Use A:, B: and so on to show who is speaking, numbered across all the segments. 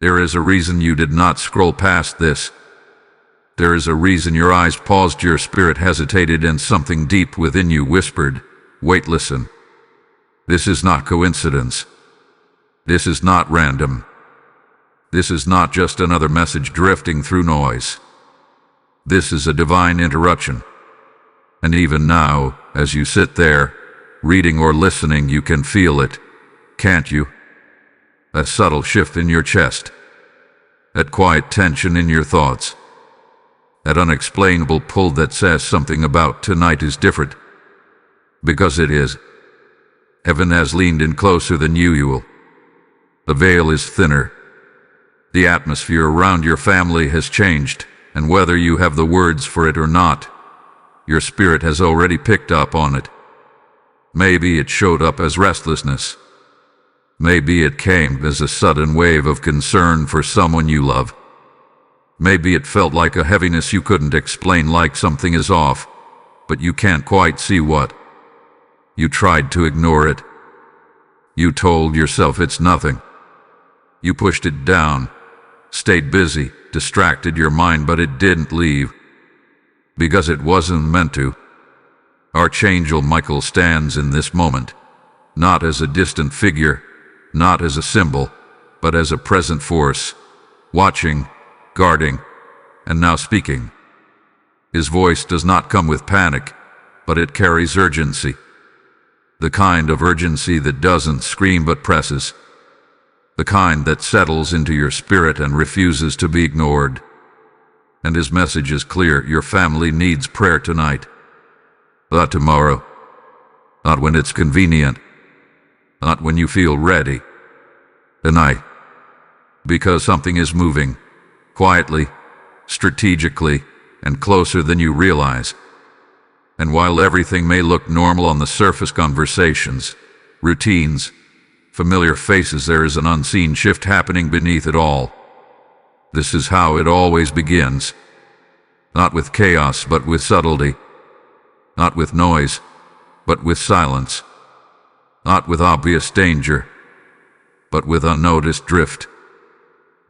A: There is a reason you did not scroll past this. There is a reason your eyes paused, your spirit hesitated, and something deep within you whispered, "Wait, listen. This is not coincidence. This is not random. This is not just another message drifting through noise. This is a divine interruption. And even now, as you sit there, reading or listening, you can feel it, can't you? A subtle shift in your chest. That quiet tension in your thoughts. That unexplainable pull that says something about tonight is different. Because it is. Heaven has leaned in closer than usual. The veil is thinner. The atmosphere around your family has changed, and whether you have the words for it or not, your spirit has already picked up on it. Maybe it showed up as restlessness. Maybe it came as a sudden wave of concern for someone you love. Maybe it felt like a heaviness you couldn't explain, like something is off, but you can't quite see what. You tried to ignore it. You told yourself it's nothing. You pushed it down, stayed busy, distracted your mind, but it didn't leave. Because it wasn't meant to. Archangel Michael stands in this moment, not as a distant figure, not as a symbol, but as a present force, watching, guarding, and now speaking. His voice does not come with panic, but it carries urgency. The kind of urgency that doesn't scream but presses. The kind that settles into your spirit and refuses to be ignored. And his message is clear: your family needs prayer tonight. Not tomorrow. Not when it's convenient. Not when you feel ready. Tonight. Because something is moving. Quietly, strategically, and closer than you realize. And while everything may look normal on the surface, conversations, routines, familiar faces, there is an unseen shift happening beneath it all. This is how it always begins. Not with chaos, but with subtlety. Not with noise, but with silence. Not with obvious danger, but with unnoticed drift.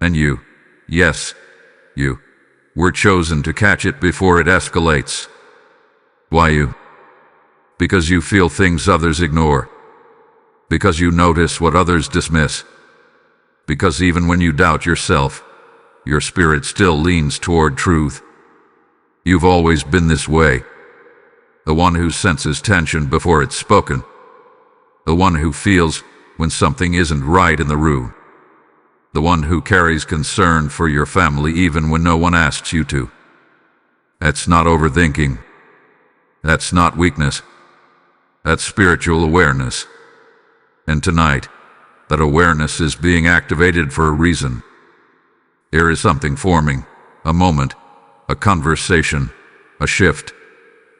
A: And you, yes, you, were chosen to catch it before it escalates. Why you? Because you feel things others ignore. Because you notice what others dismiss. Because even when you doubt yourself, your spirit still leans toward truth. You've always been this way. The one who senses tension before it's spoken. The one who feels when something isn't right in the room. The one who carries concern for your family even when no one asks you to. That's not overthinking. That's not weakness. That's spiritual awareness. And tonight, that awareness is being activated for a reason. There is something forming, a moment, a conversation, a shift,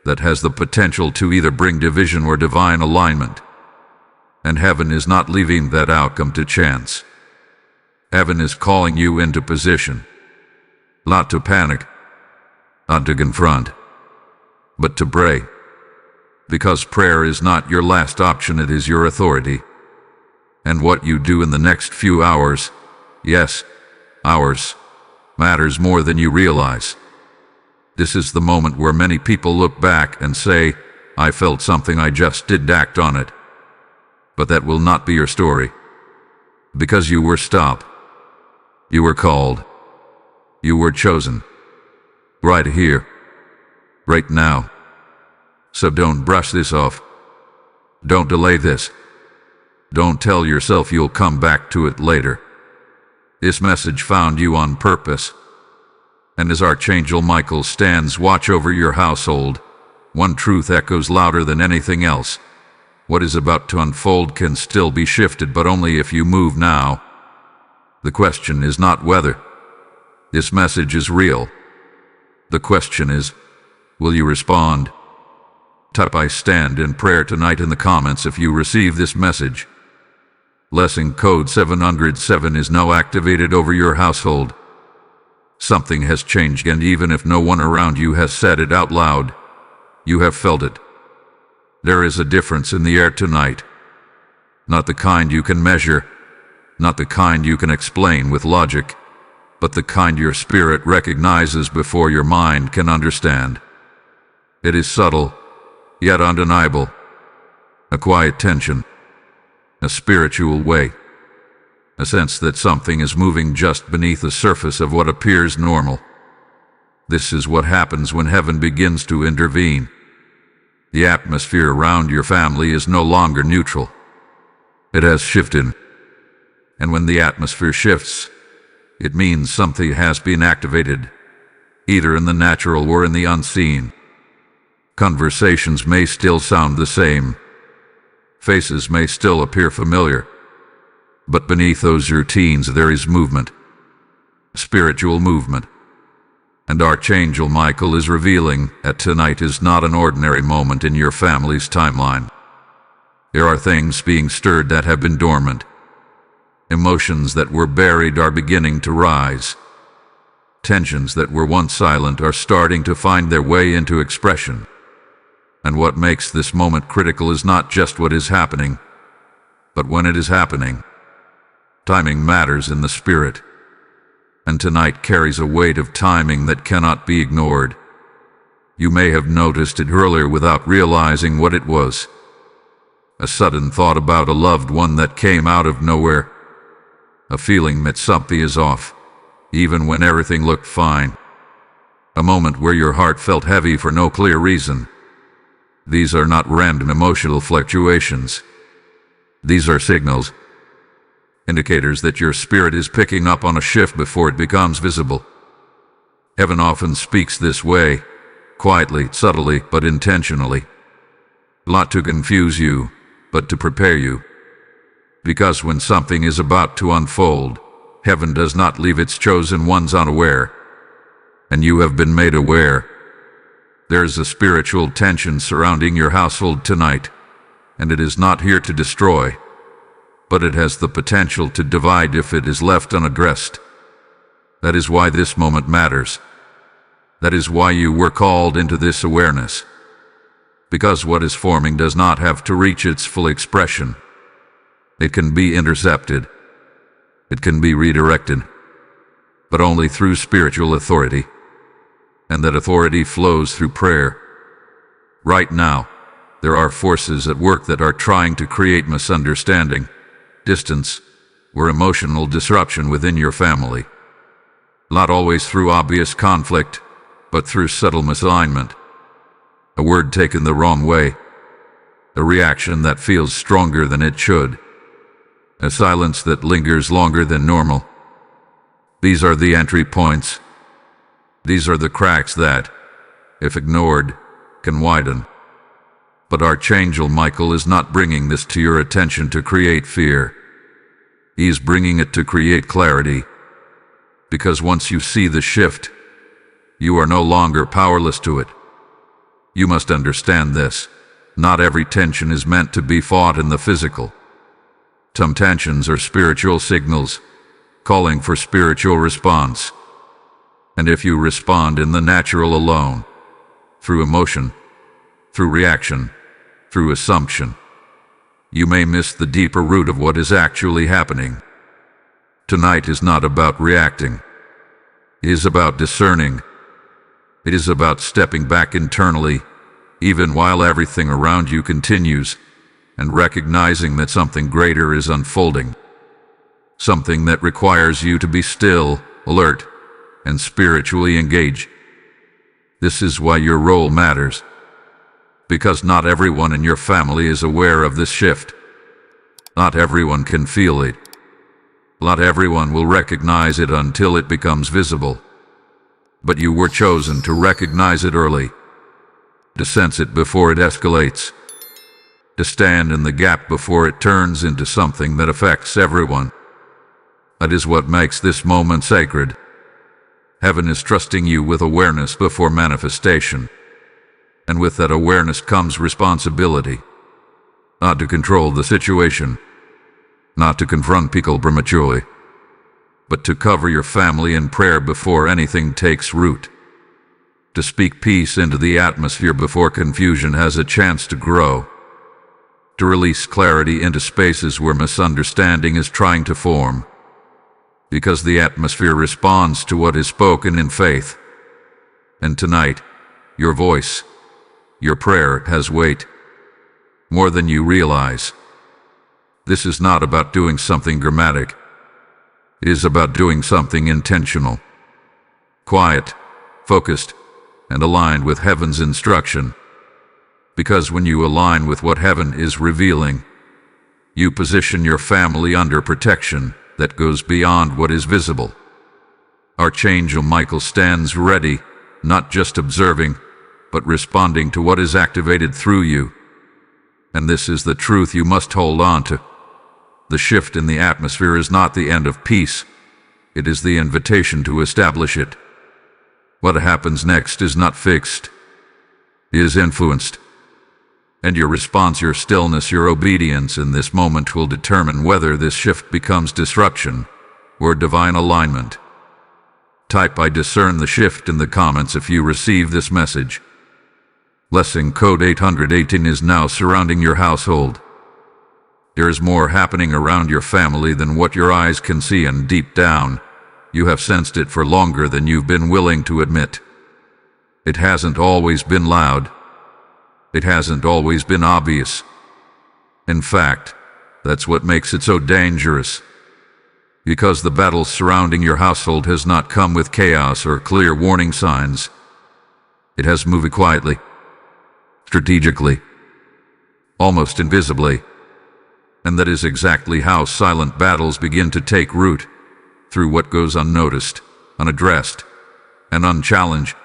A: that has the potential to either bring division or divine alignment. And heaven is not leaving that outcome to chance. Heaven is calling you into position. Not to panic, not to confront, but to pray. Because prayer is not your last option, it is your authority. And what you do in the next few hours, yes, hours, matters more than you realize. This is the moment where many people look back and say, "I felt something, I just didn't act on it." But that will not be your story. Because you were stopped. You were called. You were chosen. Right here. Right now. So don't brush this off. Don't delay this. Don't tell yourself you'll come back to it later. This message found you on purpose. And as Archangel Michael stands watch over your household, one truth echoes louder than anything else. What is about to unfold can still be shifted, but only if you move now. The question is not whether. This message is real. The question is, will you respond? Type "I stand in prayer tonight" in the comments if you receive this message. Lesson code 707 is now activated over your household. Something has changed, and even if no one around you has said it out loud, you have felt it. There is a difference in the air tonight. Not the kind you can measure, not the kind you can explain with logic, but the kind your spirit recognizes before your mind can understand. It is subtle, yet undeniable. A quiet tension, a spiritual weight, a sense that something is moving just beneath the surface of what appears normal. This is what happens when heaven begins to intervene. The atmosphere around your family is no longer neutral. It has shifted. And when the atmosphere shifts, it means something has been activated, either in the natural or in the unseen. Conversations may still sound the same. Faces may still appear familiar. But beneath those routines there is movement. Spiritual movement. And Archangel Michael is revealing that tonight is not an ordinary moment in your family's timeline. There are things being stirred that have been dormant. Emotions that were buried are beginning to rise. Tensions that were once silent are starting to find their way into expression. And what makes this moment critical is not just what is happening, but when it is happening. Timing matters in the spirit. And tonight carries a weight of timing that cannot be ignored. You may have noticed it earlier without realizing what it was. A sudden thought about a loved one that came out of nowhere. A feeling that something is off, even when everything looked fine. A moment where your heart felt heavy for no clear reason. These are not random emotional fluctuations. These are signals. Indicators that your spirit is picking up on a shift before it becomes visible. Heaven often speaks this way, quietly, subtly, but intentionally. Not to confuse you, but to prepare you. Because when something is about to unfold, heaven does not leave its chosen ones unaware. And you have been made aware. There is a spiritual tension surrounding your household tonight, and it is not here to destroy, but it has the potential to divide if it is left unaddressed. That is why this moment matters. That is why you were called into this awareness. Because what is forming does not have to reach its full expression. It can be intercepted. It can be redirected, but only through spiritual authority. And that authority flows through prayer. Right now, there are forces at work that are trying to create misunderstanding, distance, or emotional disruption within your family. Not always through obvious conflict, but through subtle misalignment. A word taken the wrong way. A reaction that feels stronger than it should. A silence that lingers longer than normal. These are the entry points. These are the cracks that, if ignored, can widen. But Archangel Michael is not bringing this to your attention to create fear. He is bringing it to create clarity. Because once you see the shift, you are no longer powerless to it. You must understand this. Not every tension is meant to be fought in the physical. Some tensions are spiritual signals, calling for spiritual response. And if you respond in the natural alone, through emotion, through reaction, through assumption, you may miss the deeper root of what is actually happening. Tonight is not about reacting. It is about discerning. It is about stepping back internally, even while everything around you continues, and recognizing that something greater is unfolding. Something that requires you to be still, alert, and spiritually engaged. This is why your role matters. Because not everyone in your family is aware of this shift. Not everyone can feel it. Not everyone will recognize it until it becomes visible. But you were chosen to recognize it early. To sense it before it escalates. To stand in the gap before it turns into something that affects everyone. That is what makes this moment sacred. Heaven is trusting you with awareness before manifestation. And with that awareness comes responsibility. Not to control the situation. Not to confront people prematurely. But to cover your family in prayer before anything takes root. To speak peace into the atmosphere before confusion has a chance to grow. to release clarity into spaces where misunderstanding is trying to form. Because the atmosphere responds to what is spoken in faith. And tonight, your voice, your prayer has weight, more than you realize. This is not about doing something dramatic. It is about doing something intentional, quiet, focused, and aligned with heaven's instruction. Because when you align with what heaven is revealing, you position your family under protection that goes beyond what is visible. Archangel Michael stands ready, not just observing, but responding to what is activated through you. And this is the truth you must hold on to. The shift in the atmosphere is not the end of peace. It is the invitation to establish it. What happens next is not fixed. It is influenced. And your response, your stillness, your obedience in this moment will determine whether this shift becomes disruption or divine alignment. Type "I discern the shift" in the comments if you receive this message. Blessing code 818 is now surrounding your household. There is more happening around your family than what your eyes can see, and deep down, you have sensed it for longer than you've been willing to admit. It hasn't always been loud. It hasn't always been obvious. In fact, that's what makes it so dangerous. Because the battle surrounding your household has not come with chaos or clear warning signs. It has moved quietly, strategically, almost invisibly. And that is exactly how silent battles begin to take root, through what goes unnoticed, unaddressed, and unchallenged.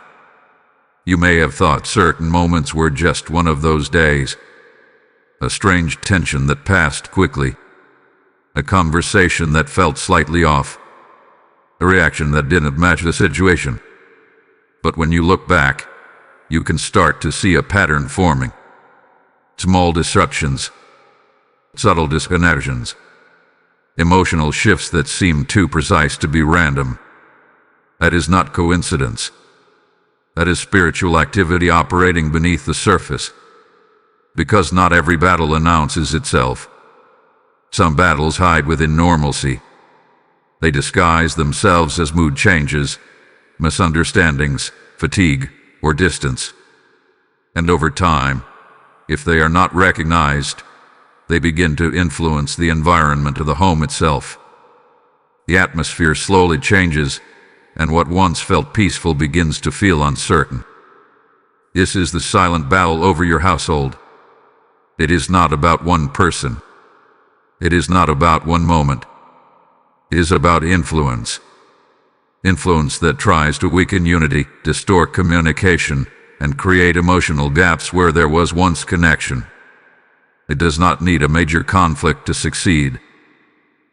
A: You may have thought certain moments were just one of those days. A strange tension that passed quickly. A conversation that felt slightly off. A reaction that didn't match the situation. But when you look back, you can start to see a pattern forming. Small disruptions. Subtle disconnections. Emotional shifts that seem too precise to be random. That is not coincidence. That is spiritual activity operating beneath the surface. Because not every battle announces itself. Some battles hide within normalcy. They disguise themselves as mood changes, misunderstandings, fatigue, or distance. And over time, if they are not recognized, they begin to influence the environment of the home itself. The atmosphere slowly changes, and what once felt peaceful begins to feel uncertain. This is the silent battle over your household. It is not about one person. It is not about one moment. It is about influence. Influence that tries to weaken unity, distort communication, and create emotional gaps where there was once connection. It does not need a major conflict to succeed.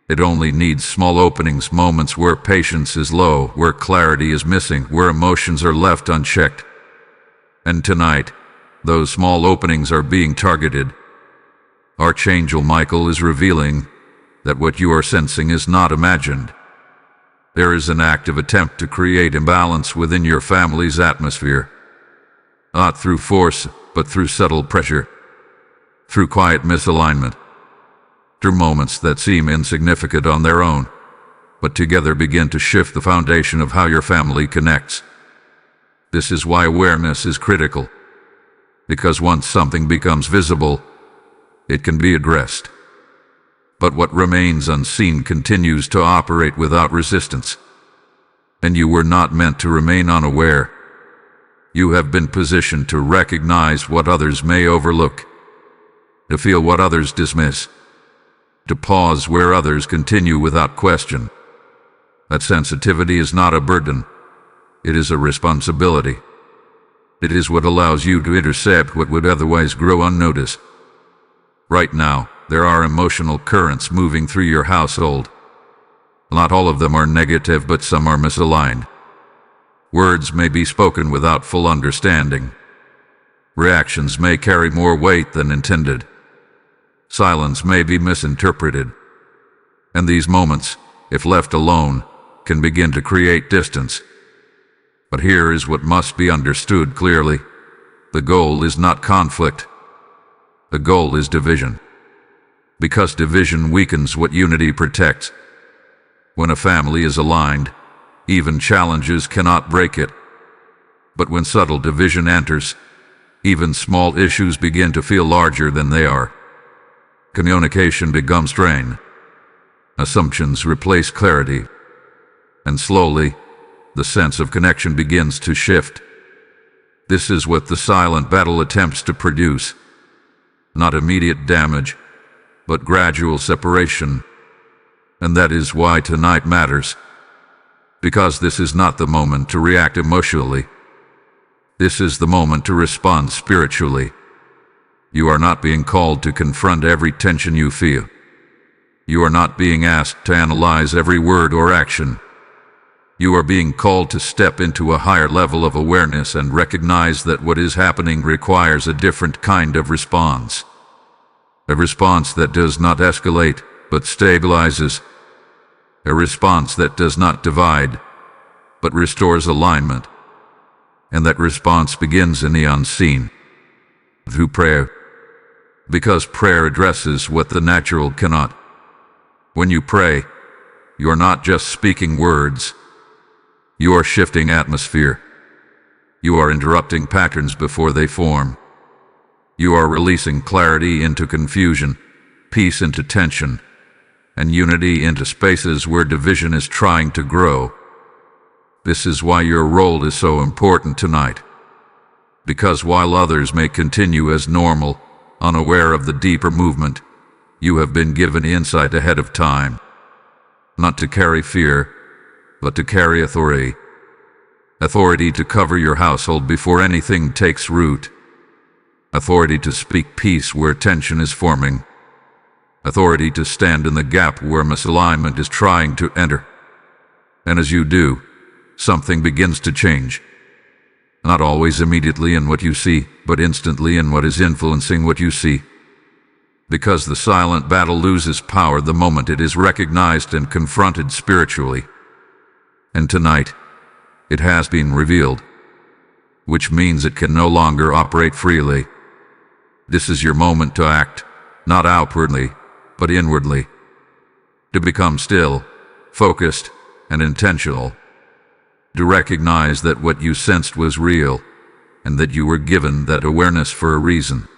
A: It only needs small openings, moments where patience is low, where clarity is missing, where emotions are left unchecked. And tonight, those small openings are being targeted. Archangel Michael is revealing that what you are sensing is not imagined. There is an active attempt to create imbalance within your family's atmosphere. Not through force, but through subtle pressure. Through quiet misalignment. Through moments that seem insignificant on their own, but together begin to shift the foundation of how your family connects. This is why awareness is critical. Because once something becomes visible, it can be addressed. But what remains unseen continues to operate without resistance. And you were not meant to remain unaware. You have been positioned to recognize what others may overlook, to feel what others dismiss, to pause where others continue without question. That sensitivity is not a burden. It is a responsibility. It is what allows you to intercept what would otherwise grow unnoticed. Right now, there are emotional currents moving through your household. Not all of them are negative, but some are misaligned. Words may be spoken without full understanding. Reactions may carry more weight than intended. Silence may be misinterpreted. And these moments, if left alone, can begin to create distance. But here is what must be understood clearly. The goal is not conflict. The goal is division. Because division weakens what unity protects. When a family is aligned, even challenges cannot break it. But when subtle division enters, even small issues begin to feel larger than they are. Communication becomes strained. Assumptions replace clarity. And slowly, the sense of connection begins to shift. This is what the silent battle attempts to produce. Not immediate damage, but gradual separation. And that is why tonight matters. Because this is not the moment to react emotionally. This is the moment to respond spiritually. You are not being called to confront every tension you feel. You are not being asked to analyze every word or action. You are being called to step into a higher level of awareness and recognize that what is happening requires a different kind of response. A response that does not escalate, but stabilizes. A response that does not divide, but restores alignment. And that response begins in the unseen, through prayer. Because prayer addresses what the natural cannot. When you pray, you are not just speaking words. You are shifting atmosphere. You are interrupting patterns before they form. You are releasing clarity into confusion, peace into tension, and unity into spaces where division is trying to grow. This is why your role is so important tonight. Because while others may continue as normal, unaware of the deeper movement, you have been given insight ahead of time. Not to carry fear, but to carry authority. Authority to cover your household before anything takes root. Authority to speak peace where tension is forming. Authority to stand in the gap where misalignment is trying to enter. And as you do, something begins to change. Not always immediately in what you see, but instantly in what is influencing what you see. Because the silent battle loses power the moment it is recognized and confronted spiritually. And tonight, it has been revealed, which means it can no longer operate freely. This is your moment to act, not outwardly, but inwardly. To become still, focused, and intentional. To recognize that what you sensed was real, and that you were given that awareness for a reason.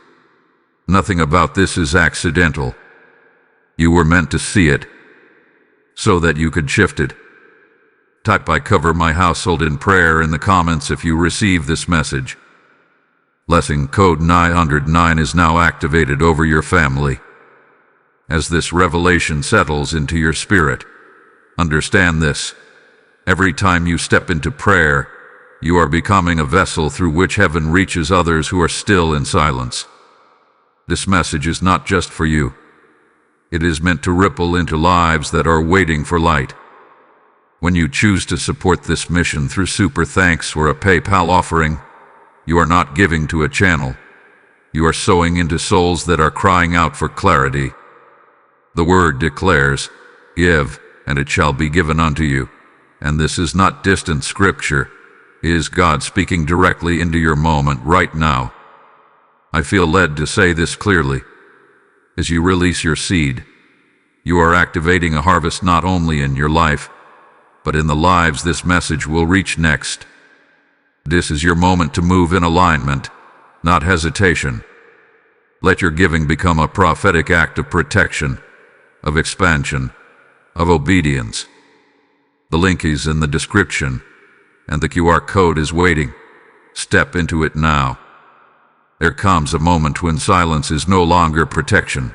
A: Nothing about this is accidental. You were meant to see it, so that you could shift it. Type "I cover my household in prayer" in the comments if you receive this message. Blessing code 909 is now activated over your family. As this revelation settles into your spirit, understand this. Every time you step into prayer, you are becoming a vessel through which heaven reaches others who are still in silence. This message is not just for you. It is meant to ripple into lives that are waiting for light. When you choose to support this mission through super thanks or a PayPal offering, you are not giving to a channel. You are sowing into souls that are crying out for clarity. The word declares, "Give, and it shall be given unto you." And this is not distant scripture. It is God speaking directly into your moment right now. I feel led to say this clearly. As you release your seed, you are activating a harvest not only in your life, but in the lives this message will reach next. This is your moment to move in alignment, not hesitation. Let your giving become a prophetic act of protection, of expansion, of obedience. The link is in the description, and the QR code is waiting. Step into it now. There comes a moment when silence is no longer protection.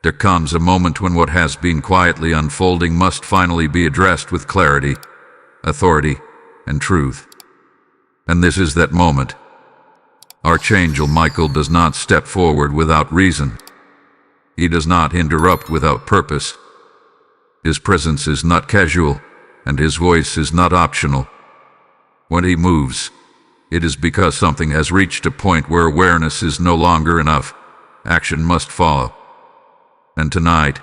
A: There comes a moment when what has been quietly unfolding must finally be addressed with clarity, authority, and truth. And this is that moment. Archangel Michael does not step forward without reason. He does not interrupt without purpose. His presence is not casual, and his voice is not optional. When he moves, it is because something has reached a point where awareness is no longer enough. Action must follow. And tonight,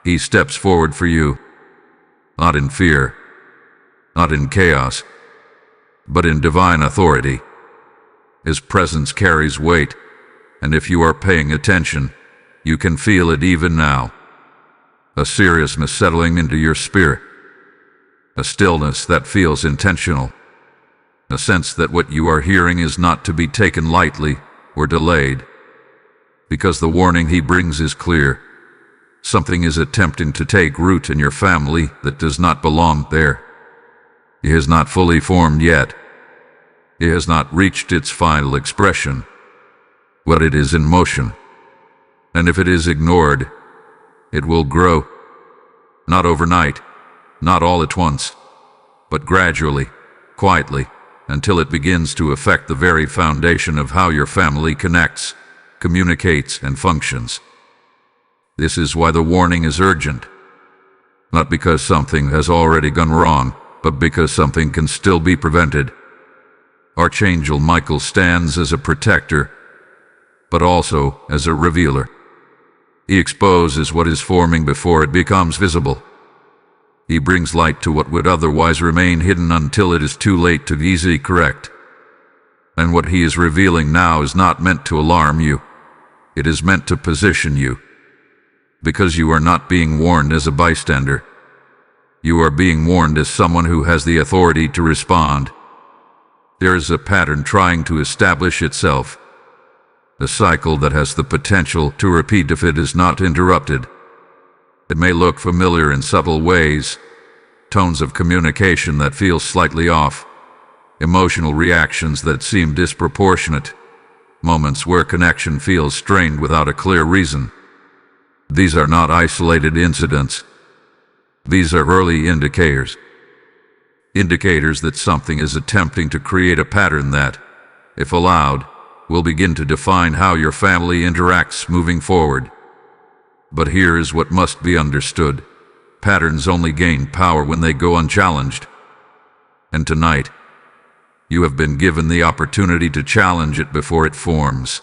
A: he steps forward for you. Not in fear, not in chaos, but in divine authority. His presence carries weight, and if you are paying attention, You can feel it even now. A seriousness settling into your spirit. A stillness that feels intentional. A sense that what you are hearing is not to be taken lightly or delayed. Because the warning he brings is clear. Something is attempting to take root in your family that does not belong there. It has not fully formed yet. It has not reached its final expression. But it is in motion. And if it is ignored, it will grow. Not overnight, not all at once, but gradually, quietly, until it begins to affect the very foundation of how your family connects, communicates, and functions. This is why the warning is urgent. Not because something has already gone wrong, but because something can still be prevented. Archangel Michael stands as a protector, but also as a revealer. He exposes what is forming before it becomes visible. He brings light to what would otherwise remain hidden until it is too late to easily correct. And what he is revealing now is not meant to alarm you. It is meant to position you. Because you are not being warned as a bystander. You are being warned as someone who has the authority to respond. There is a pattern trying to establish itself. A cycle that has the potential to repeat if it is not interrupted. It may look familiar in subtle ways. Tones of communication that feel slightly off. Emotional reactions that seem disproportionate. Moments where connection feels strained without a clear reason. These are not isolated incidents. These are early indicators. Indicators that something is attempting to create a pattern that, if allowed, will begin to define how your family interacts moving forward. But here is what must be understood. Patterns only gain power when they go unchallenged. And tonight, you have been given the opportunity to challenge it before it forms.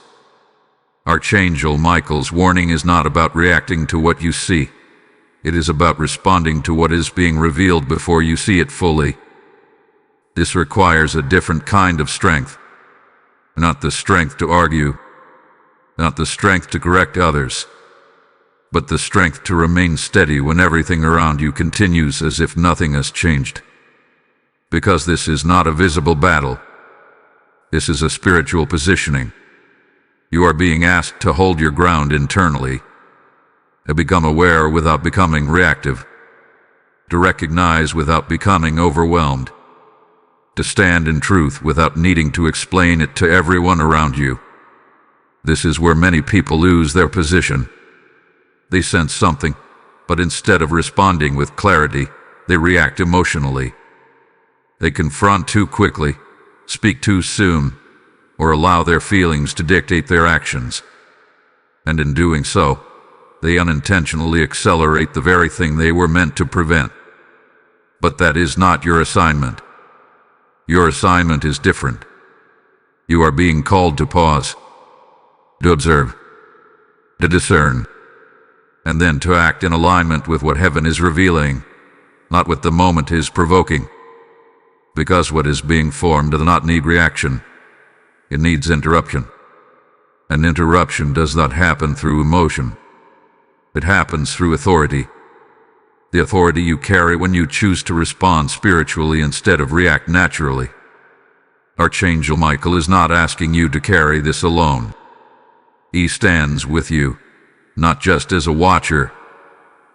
A: Archangel Michael's warning is not about reacting to what you see. It is about responding to what is being revealed before you see it fully. This requires a different kind of strength. Not the strength to argue, not the strength to correct others, but the strength to remain steady when everything around you continues as if nothing has changed. Because this is not a visible battle. This is a spiritual positioning. You are being asked to hold your ground internally, to become aware without becoming reactive, to recognize without becoming overwhelmed, to stand in truth without needing to explain it to everyone around you. This is where many people lose their position. They sense something, but instead of responding with clarity, they react emotionally. They confront too quickly, speak too soon, or allow their feelings to dictate their actions. And in doing so, they unintentionally accelerate the very thing they were meant to prevent. But that is not your assignment. Your assignment is different. You are being called to pause, to observe, to discern, and then to act in alignment with what heaven is revealing, not what the moment is provoking. Because what is being formed does not need reaction. It needs interruption. An interruption does not happen through emotion. It happens through authority. The authority you carry when you choose to respond spiritually instead of react naturally. Archangel Michael is not asking you to carry this alone. He stands with you, not just as a watcher,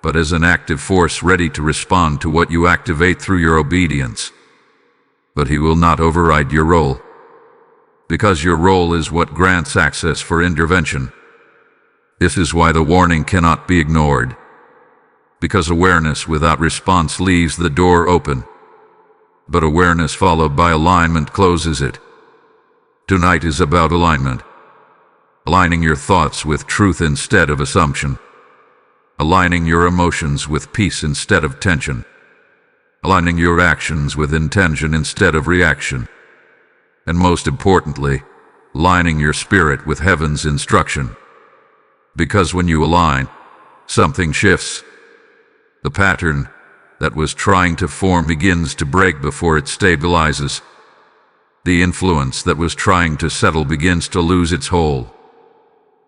A: but as an active force ready to respond to what you activate through your obedience. But he will not override your role, because your role is what grants access for intervention. This is why the warning cannot be ignored, because awareness without response leaves the door open, but awareness followed by alignment closes it. Tonight is about alignment, aligning your thoughts with truth instead of assumption, aligning your emotions with peace instead of tension, aligning your actions with intention instead of reaction, and most importantly, aligning your spirit with heaven's instruction. Because when you align, something shifts. The pattern that was trying to form begins to break before it stabilizes. The influence that was trying to settle begins to lose its hold.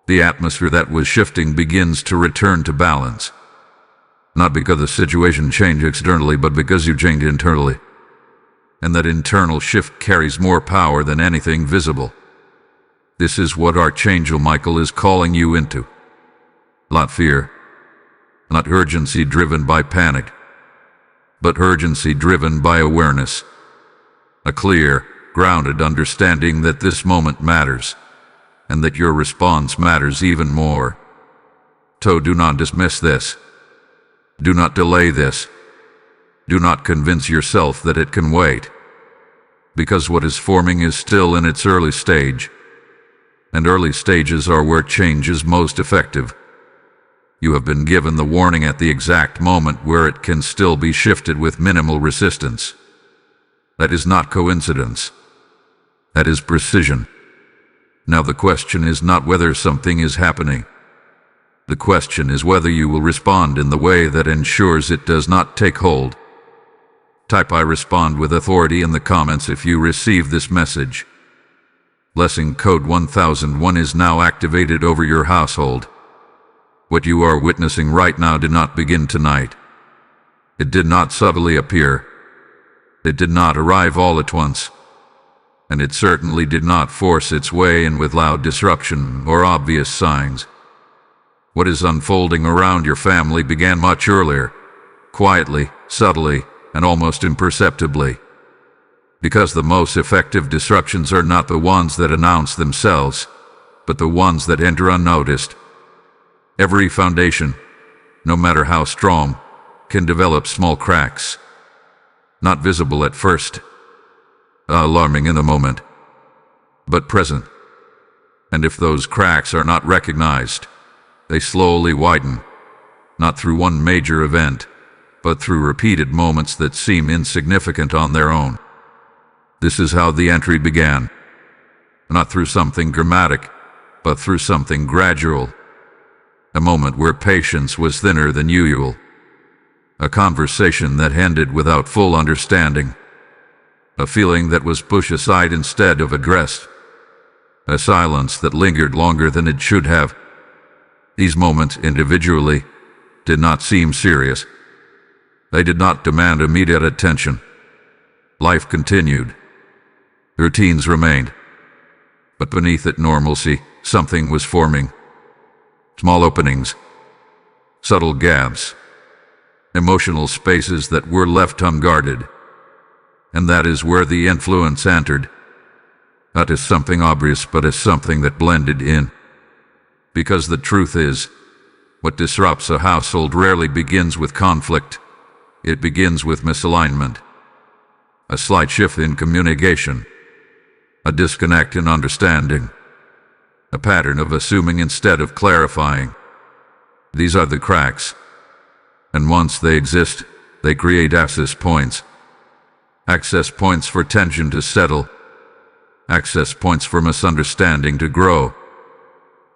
A: The atmosphere that was shifting begins to return to balance. Not because the situation changed externally, but because you changed internally. And that internal shift carries more power than anything visible. This is what Archangel Michael is calling you into. Not fear, not urgency driven by panic, but urgency driven by awareness. A clear, grounded understanding that this moment matters, and that your response matters even more. So do not dismiss this. Do not delay this. Do not convince yourself that it can wait. Because what is forming is still in its early stage. And early stages are where change is most effective. You have been given the warning at the exact moment where it can still be shifted with minimal resistance. That is not coincidence. That is precision. Now the question is not whether something is happening. The question is whether you will respond in the way that ensures it does not take hold. Type "I respond" with authority in the comments if you receive this message. Blessing code 1001 is now activated over your household. What you are witnessing right now did not begin tonight. It did not subtly appear. It did not arrive all at once. And it certainly did not force its way in with loud disruption or obvious signs. What is unfolding around your family began much earlier, quietly, subtly, and almost imperceptibly. Because the most effective disruptions are not the ones that announce themselves, but the ones that enter unnoticed. Every foundation, no matter how strong, can develop small cracks. Not visible at first, alarming in the moment, but present. And if those cracks are not recognized, they slowly widen, not through one major event, but through repeated moments that seem insignificant on their own. This is how the entry began. Not through something dramatic, but through something gradual. A moment where patience was thinner than usual. A conversation that ended without full understanding. A feeling that was pushed aside instead of addressed. A silence that lingered longer than it should have. These moments individually did not seem serious. They did not demand immediate attention. Life continued. Routines remained. But beneath that normalcy, something was forming. Small openings, subtle gaps, emotional spaces that were left unguarded. And that is where the influence entered. Not as something obvious, but as something that blended in. Because the truth is, what disrupts a household rarely begins with conflict. It begins with misalignment. A slight shift in communication. A disconnect in understanding. A pattern of assuming instead of clarifying. These are the cracks. And once they exist, they create access points. Access points for tension to settle. Access points for misunderstanding to grow.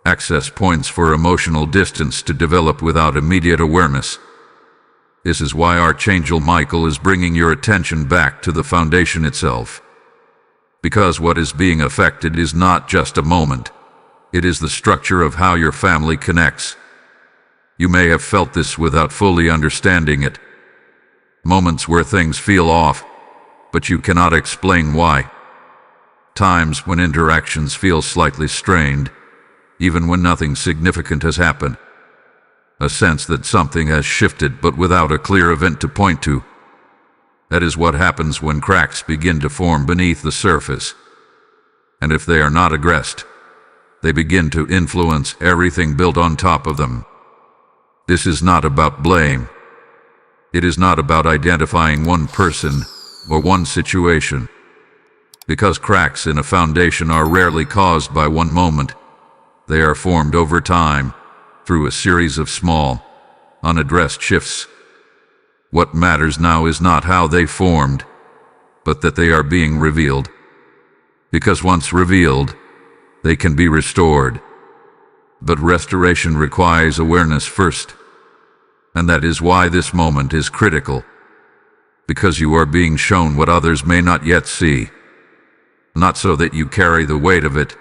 A: Access points for emotional distance to develop without immediate awareness. This is why Archangel Michael is bringing your attention back to the foundation itself. Because what is being affected is not just a moment. It is the structure of how your family connects. You may have felt this without fully understanding it. Moments where things feel off, but you cannot explain why. Times when interactions feel slightly strained, even when nothing significant has happened. A sense that something has shifted but without a clear event to point to. That is what happens when cracks begin to form beneath the surface. And if they are not addressed, they begin to influence everything built on top of them. This is not about blame. It is not about identifying one person or one situation. Because cracks in a foundation are rarely caused by one moment. They are formed over time, through a series of small, unaddressed shifts. What matters now is not how they formed, but that they are being revealed. Because once revealed, they can be restored. But restoration requires awareness first. And that is why this moment is critical. Because you are being shown what others may not yet see. Not so that you carry the weight of it,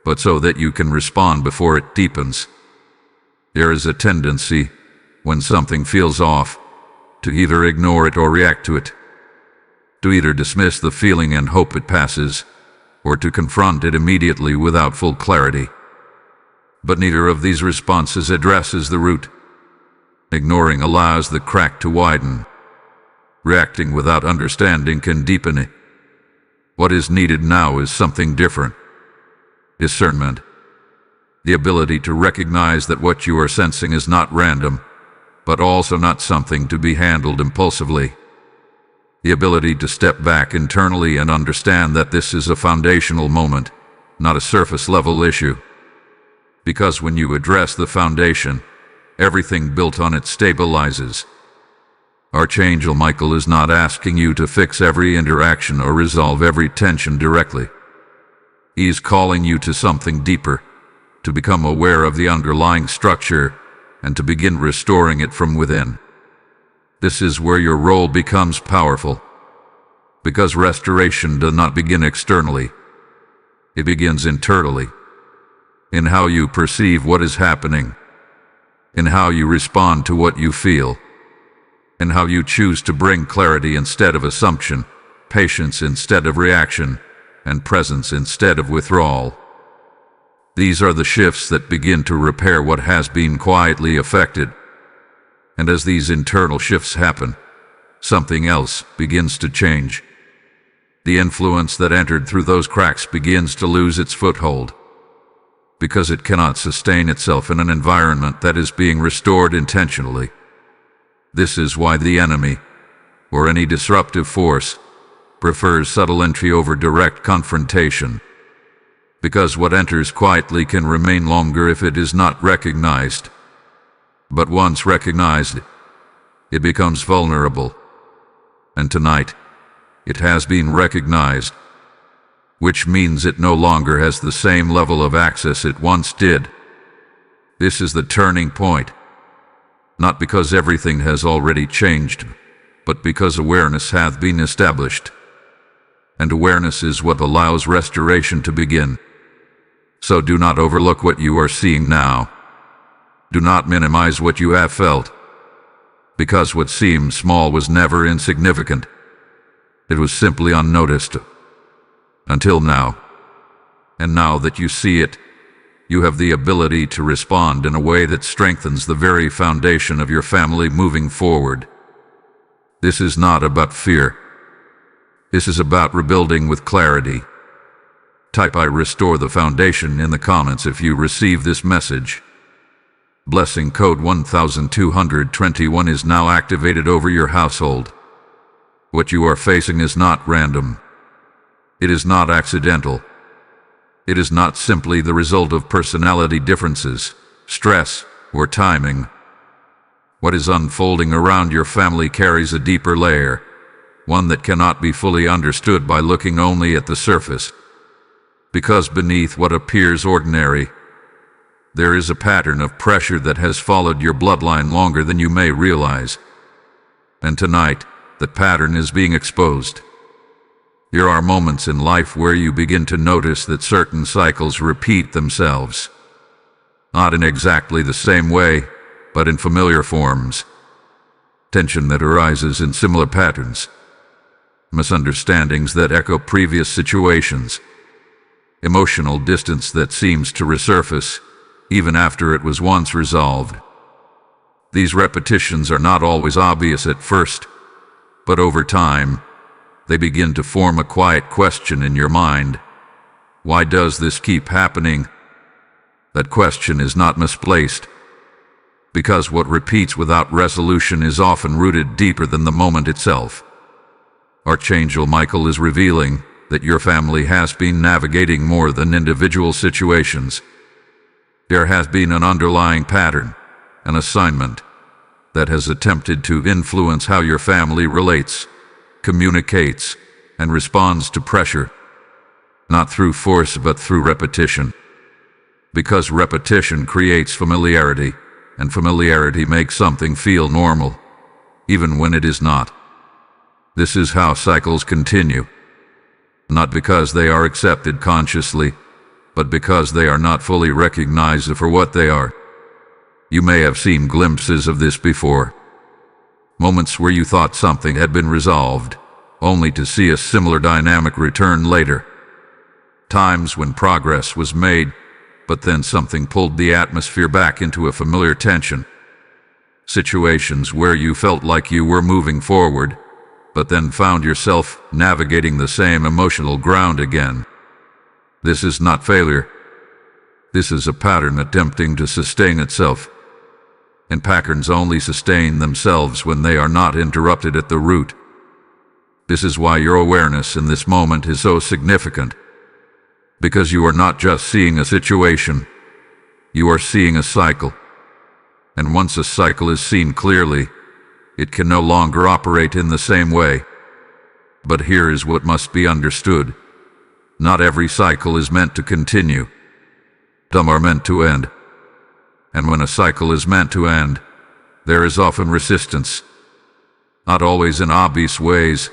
A: but so that you can respond before it deepens. There is a tendency, when something feels off, to either ignore it or react to it, to either dismiss the feeling and hope it passes, or to confront it immediately without full clarity. But neither of these responses addresses the root. Ignoring allows the crack to widen. Reacting without understanding can deepen it. What is needed now is something different. Discernment. The ability to recognize that what you are sensing is not random, but also not something to be handled impulsively. The ability to step back internally and understand that this is a foundational moment, not a surface-level issue. Because when you address the foundation, everything built on it stabilizes. Archangel Michael is not asking you to fix every interaction or resolve every tension directly. He is calling you to something deeper, to become aware of the underlying structure and to begin restoring it from within. This is where your role becomes powerful, because restoration does not begin externally. It begins internally, in how you perceive what is happening, in how you respond to what you feel, in how you choose to bring clarity instead of assumption, patience instead of reaction, and presence instead of withdrawal. These are the shifts that begin to repair what has been quietly affected. And as these internal shifts happen, something else begins to change. The influence that entered through those cracks begins to lose its foothold, because it cannot sustain itself in an environment that is being restored intentionally. This is why the enemy, or any disruptive force, prefers subtle entry over direct confrontation. Because what enters quietly can remain longer if it is not recognized. But once recognized, it becomes vulnerable. And tonight, it has been recognized, which means it no longer has the same level of access it once did. This is the turning point. Not because everything has already changed, but because awareness hath been established. And awareness is what allows restoration to begin. So do not overlook what you are seeing now. Do not minimize what you have felt, because what seemed small was never insignificant. It was simply unnoticed. Until now. And now that you see it, you have the ability to respond in a way that strengthens the very foundation of your family moving forward. This is not about fear. This is about rebuilding with clarity. Type "I restore the foundation" in the comments if you receive this message. Blessing code 1221 is now activated over your household. What you are facing is not random. It is not accidental. It is not simply the result of personality differences, stress, or timing. What is unfolding around your family carries a deeper layer, one that cannot be fully understood by looking only at the surface. Because beneath what appears ordinary, there is a pattern of pressure that has followed your bloodline longer than you may realize. And tonight, that pattern is being exposed. There are moments in life where you begin to notice that certain cycles repeat themselves. Not in exactly the same way, but in familiar forms. Tension that arises in similar patterns. Misunderstandings that echo previous situations. Emotional distance that seems to resurface, even after it was once resolved. These repetitions are not always obvious at first, but over time, they begin to form a quiet question in your mind. Why does this keep happening? That question is not misplaced, because what repeats without resolution is often rooted deeper than the moment itself. Archangel Michael is revealing that your family has been navigating more than individual situations. There has been an underlying pattern, an assignment, that has attempted to influence how your family relates, communicates, and responds to pressure, not through force but through repetition. Because repetition creates familiarity, and familiarity makes something feel normal, even when it is not. This is how cycles continue, not because they are accepted consciously, but because they are not fully recognized for what they are. You may have seen glimpses of this before. Moments where you thought something had been resolved, only to see a similar dynamic return later. Times when progress was made, but then something pulled the atmosphere back into a familiar tension. Situations where you felt like you were moving forward, but then found yourself navigating the same emotional ground again. This is not failure. This is a pattern attempting to sustain itself. And patterns only sustain themselves when they are not interrupted at the root. This is why your awareness in this moment is so significant. Because you are not just seeing a situation, you are seeing a cycle. And once a cycle is seen clearly, it can no longer operate in the same way. But here is what must be understood. Not every cycle is meant to continue. Some are meant to end. And when a cycle is meant to end, there is often resistance. Not always in obvious ways,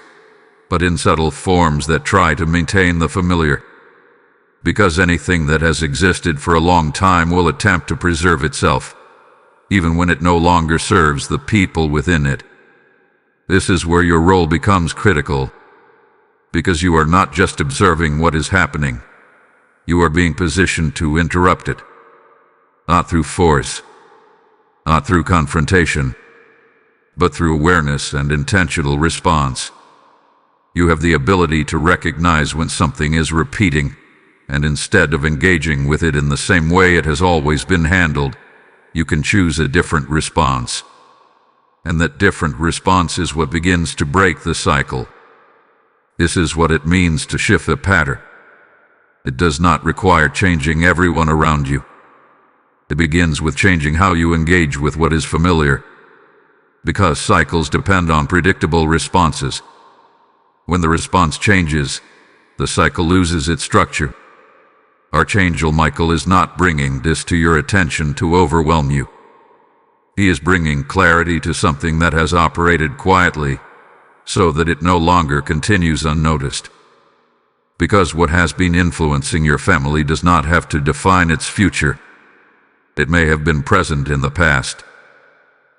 A: but in subtle forms that try to maintain the familiar. Because anything that has existed for a long time will attempt to preserve itself, even when it no longer serves the people within it. This is where your role becomes critical, because you are not just observing what is happening, you are being positioned to interrupt it. Not through force, not through confrontation, but through awareness and intentional response. You have the ability to recognize when something is repeating, and instead of engaging with it in the same way it has always been handled, you can choose a different response. And that different response is what begins to break the cycle. This is what it means to shift the pattern. It does not require changing everyone around you. It begins with changing how you engage with what is familiar. Because cycles depend on predictable responses. When the response changes, the cycle loses its structure. Archangel Michael is not bringing this to your attention to overwhelm you. He is bringing clarity to something that has operated quietly, so that it no longer continues unnoticed. Because what has been influencing your family does not have to define its future. It may have been present in the past,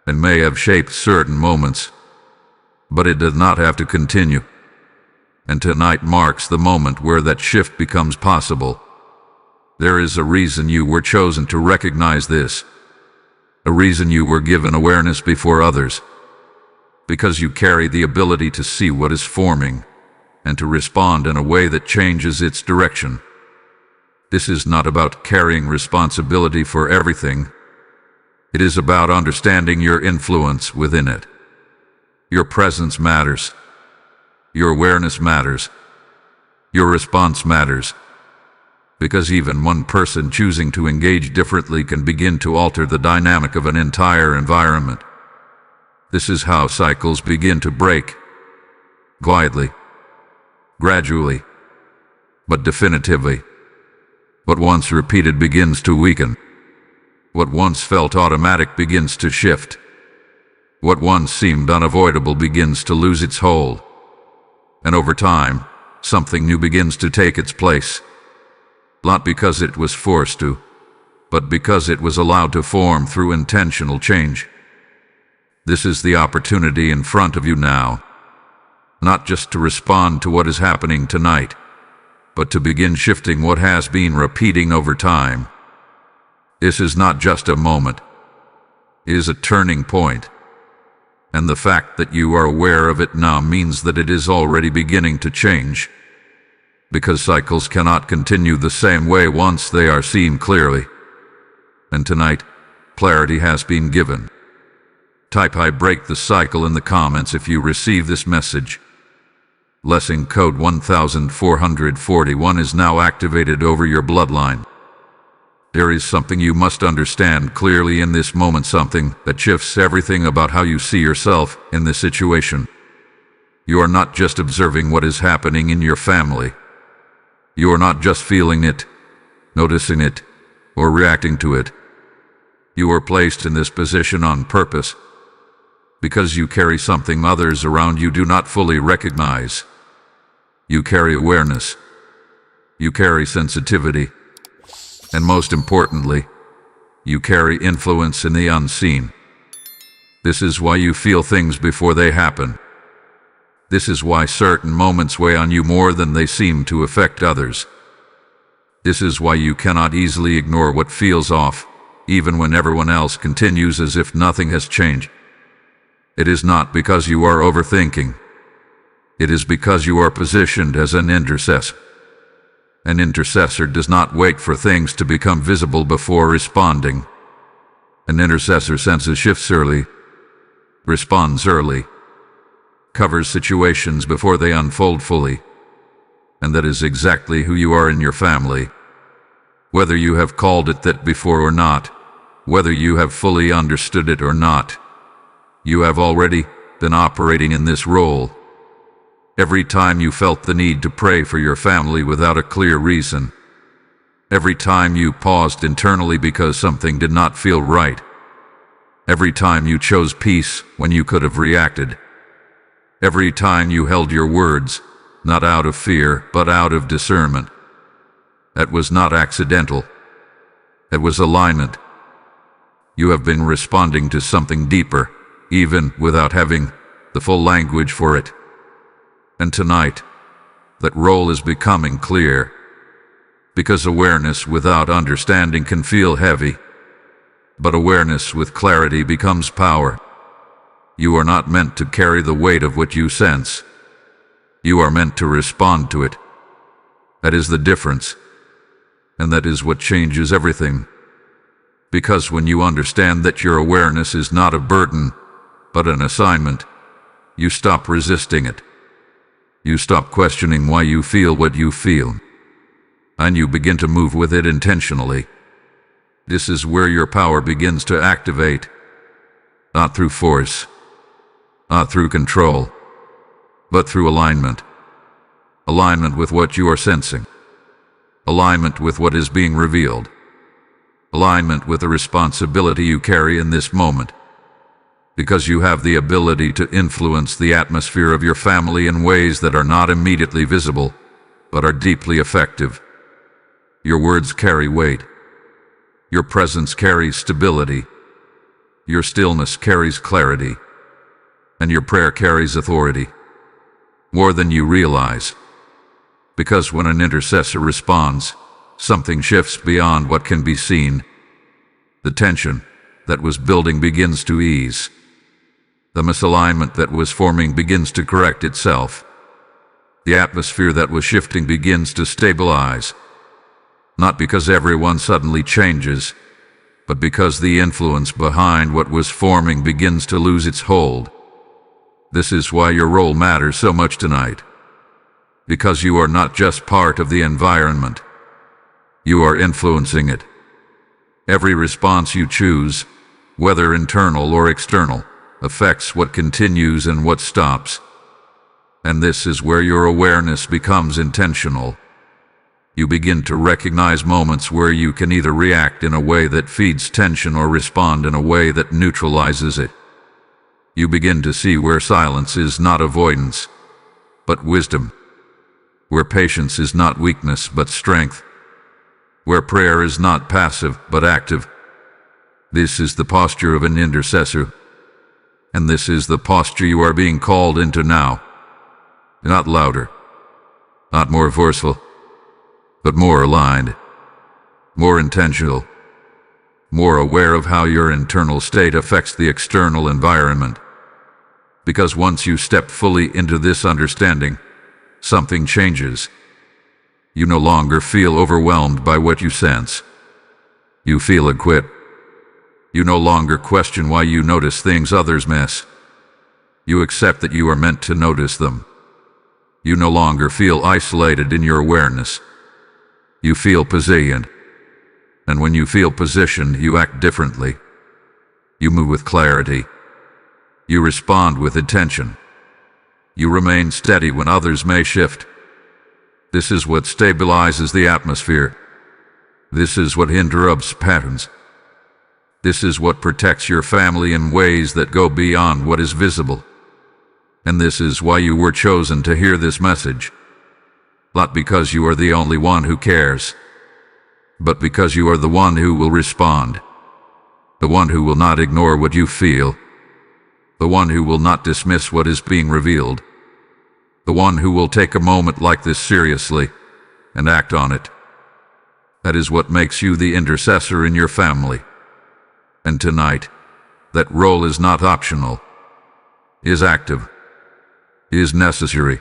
A: and may have shaped certain moments, but it does not have to continue. And tonight marks the moment where that shift becomes possible. There is a reason you were chosen to recognize this. A reason you were given awareness before others. Because you carry the ability to see what is forming, and to respond in a way that changes its direction. This is not about carrying responsibility for everything. It is about understanding your influence within it. Your presence matters. Your awareness matters. Your response matters. Because even one person choosing to engage differently can begin to alter the dynamic of an entire environment. This is how cycles begin to break. Quietly. Gradually. But definitively. What once repeated begins to weaken. What once felt automatic begins to shift. What once seemed unavoidable begins to lose its hold. And over time, something new begins to take its place. Not because it was forced to, but because it was allowed to form through intentional change. This is the opportunity in front of you now. Not just to respond to what is happening tonight, but to begin shifting what has been repeating over time. This is not just a moment. It is a turning point. And the fact that you are aware of it now means that it is already beginning to change. Because cycles cannot continue the same way once they are seen clearly. And tonight, clarity has been given. Type "I break the cycle" in the comments if you receive this message. Blessing code 1441 is now activated over your bloodline. There is something you must understand clearly in this moment, something that shifts everything about how you see yourself in this situation. You are not just observing what is happening in your family. You are not just feeling it, noticing it, or reacting to it. You are placed in this position on purpose, because you carry something others around you do not fully recognize. You carry awareness. You carry sensitivity. And most importantly, you carry influence in the unseen. This is why you feel things before they happen. This is why certain moments weigh on you more than they seem to affect others. This is why you cannot easily ignore what feels off, even when everyone else continues as if nothing has changed. It is not because you are overthinking. It is because you are positioned as an intercessor. An intercessor does not wait for things to become visible before responding. An intercessor senses shifts early, responds early, covers situations before they unfold fully. And that is exactly who you are in your family. Whether you have called it that before or not, whether you have fully understood it or not, you have already been operating in this role. Every time you felt the need to pray for your family without a clear reason, every time you paused internally because something did not feel right, every time you chose peace when you could have reacted, every time you held your words, not out of fear, but out of discernment. That was not accidental. It was alignment. You have been responding to something deeper, even without having the full language for it. And tonight, that role is becoming clear, because awareness without understanding can feel heavy, but awareness with clarity becomes power. You are not meant to carry the weight of what you sense. You are meant to respond to it. That is the difference, and that is what changes everything. Because when you understand that your awareness is not a burden, but an assignment, you stop resisting it. You stop questioning why you feel what you feel, and you begin to move with it intentionally. This is where your power begins to activate, not through force, not through control, but through alignment. Alignment with what you are sensing. Alignment with what is being revealed. Alignment with the responsibility you carry in this moment. Because you have the ability to influence the atmosphere of your family in ways that are not immediately visible, but are deeply effective. Your words carry weight. Your presence carries stability. Your stillness carries clarity. And your prayer carries authority. More than you realize. Because when an intercessor responds, something shifts beyond what can be seen. The tension that was building begins to ease. The misalignment that was forming begins to correct itself. The atmosphere that was shifting begins to stabilize. Not because everyone suddenly changes, but because the influence behind what was forming begins to lose its hold. This is why your role matters so much tonight. Because you are not just part of the environment. You are influencing it. Every response you choose, whether internal or external, affects what continues and what stops. And this is where your awareness becomes intentional. You begin to recognize moments where you can either react in a way that feeds tension or respond in a way that neutralizes it. You begin to see where silence is not avoidance, but wisdom. Where patience is not weakness, but strength. Where prayer is not passive, but active. This is the posture of an intercessor. And this is the posture you are being called into now. Not louder, not more forceful, but more aligned, more intentional, more aware of how your internal state affects the external environment. Because once you step fully into this understanding, something changes. You no longer feel overwhelmed by what you sense. You feel equipped. You no longer question why you notice things others miss. You accept that you are meant to notice them. You no longer feel isolated in your awareness. You feel positioned. And when you feel positioned, you act differently. You move with clarity. You respond with intention. You remain steady when others may shift. This is what stabilizes the atmosphere. This is what interrupts patterns. This is what protects your family in ways that go beyond what is visible. And this is why you were chosen to hear this message. Not because you are the only one who cares, but because you are the one who will respond, the one who will not ignore what you feel, the one who will not dismiss what is being revealed, the one who will take a moment like this seriously and act on it. That is what makes you the intercessor in your family. And tonight, that role is not optional, is active, is necessary,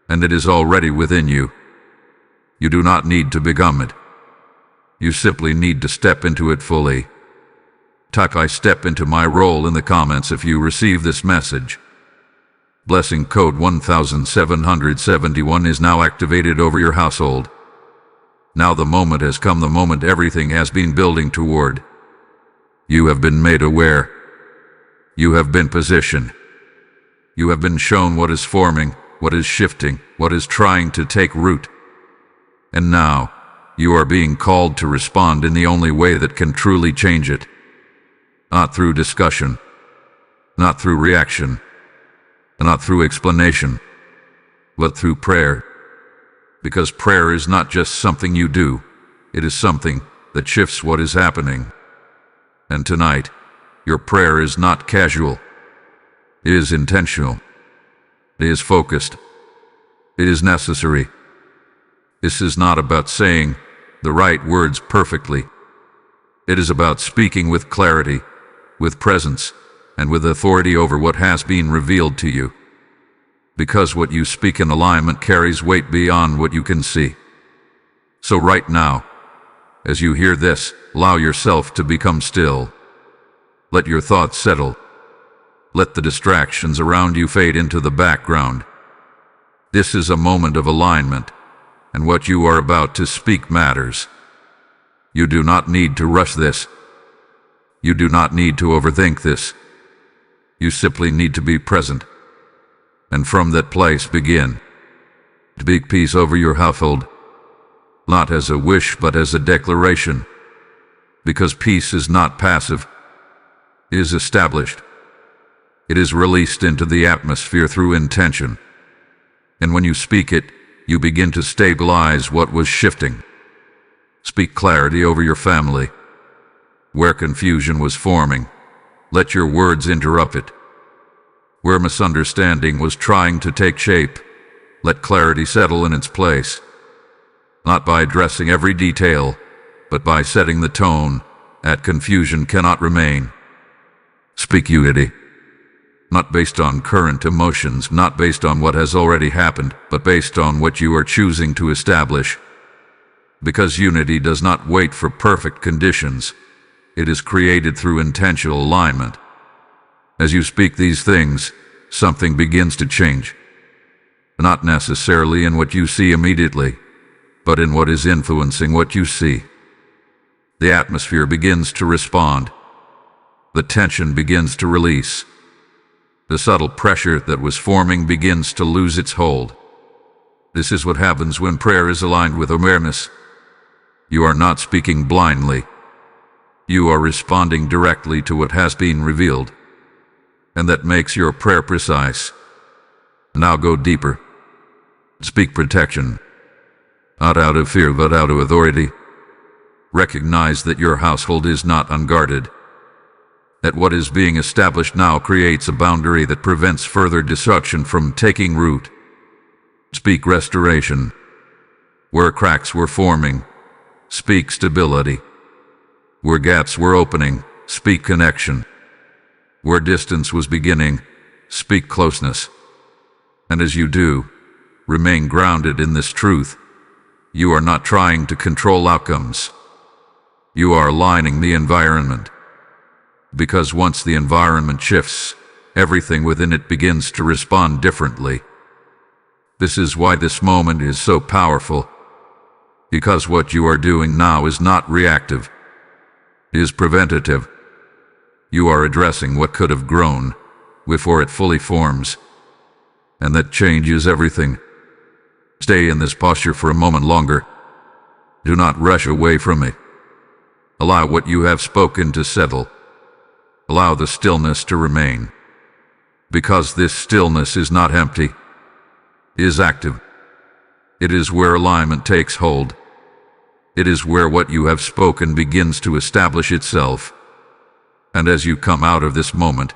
A: and it is already within you. You do not need to become it. You simply need to step into it fully. Type "I step into my role" in the comments if you receive this message. Blessing code 1771 is now activated over your household. Now the moment has come, the moment everything has been building toward. You have been made aware. You have been positioned. You have been shown what is forming, what is shifting, what is trying to take root. And now, you are being called to respond in the only way that can truly change it. Not through discussion, not through reaction, not through explanation, but through prayer. Because prayer is not just something you do, it is something that shifts what is happening. And tonight, your prayer is not casual. It is intentional. It is focused. It is necessary. This is not about saying the right words perfectly. It is about speaking with clarity, with presence, and with authority over what has been revealed to you. Because what you speak in alignment carries weight beyond what you can see. So right now, as you hear this, allow yourself to become still. Let your thoughts settle. Let the distractions around you fade into the background. This is a moment of alignment, and what you are about to speak matters. You do not need to rush this. You do not need to overthink this. You simply need to be present. And from that place begin. Speak peace over your household, not as a wish but as a declaration. Because peace is not passive. It is established. It is released into the atmosphere through intention. And when you speak it, you begin to stabilize what was shifting. Speak clarity over your family. Where confusion was forming, let your words interrupt it. Where misunderstanding was trying to take shape, let clarity settle in its place. Not by addressing every detail, but by setting the tone that confusion cannot remain. Speak unity. Not based on current emotions, not based on what has already happened, but based on what you are choosing to establish. Because unity does not wait for perfect conditions. It is created through intentional alignment. As you speak these things, something begins to change. Not necessarily in what you see immediately, but in what is influencing what you see. The atmosphere begins to respond. The tension begins to release. The subtle pressure that was forming begins to lose its hold. This is what happens when prayer is aligned with awareness. You are not speaking blindly. You are responding directly to what has been revealed. And that makes your prayer precise. Now go deeper. Speak protection. Not out of fear, but out of authority. Recognize that your household is not unguarded. That what is being established now creates a boundary that prevents further disruption from taking root. Speak restoration. Where cracks were forming, speak stability. Where gaps were opening, speak connection. Where distance was beginning, speak closeness. And as you do, remain grounded in this truth. You are not trying to control outcomes. You are aligning the environment. Because once the environment shifts, everything within it begins to respond differently. This is why this moment is so powerful. Because what you are doing now is not reactive. It is preventative. You are addressing what could have grown before it fully forms. And that changes everything. Stay in this posture for a moment longer. Do not rush away from it. Allow what you have spoken to settle. Allow the stillness to remain. Because this stillness is not empty. It is active. It is where alignment takes hold. It is where what you have spoken begins to establish itself. And as you come out of this moment,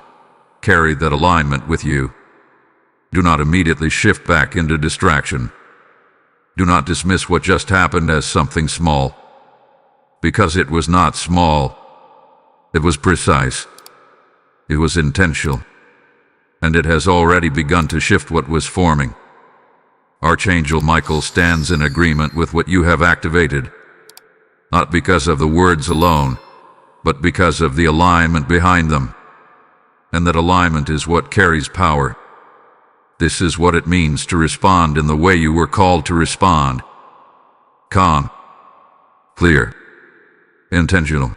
A: carry that alignment with you. Do not immediately shift back into distraction. Do not dismiss what just happened as something small, because it was not small. It was precise. It was intentional. And it has already begun to shift what was forming. Archangel Michael stands in agreement with what you have activated, not because of the words alone, but because of the alignment behind them. And that alignment is what carries power. This is what it means to respond in the way you were called to respond. Calm, clear, intentional,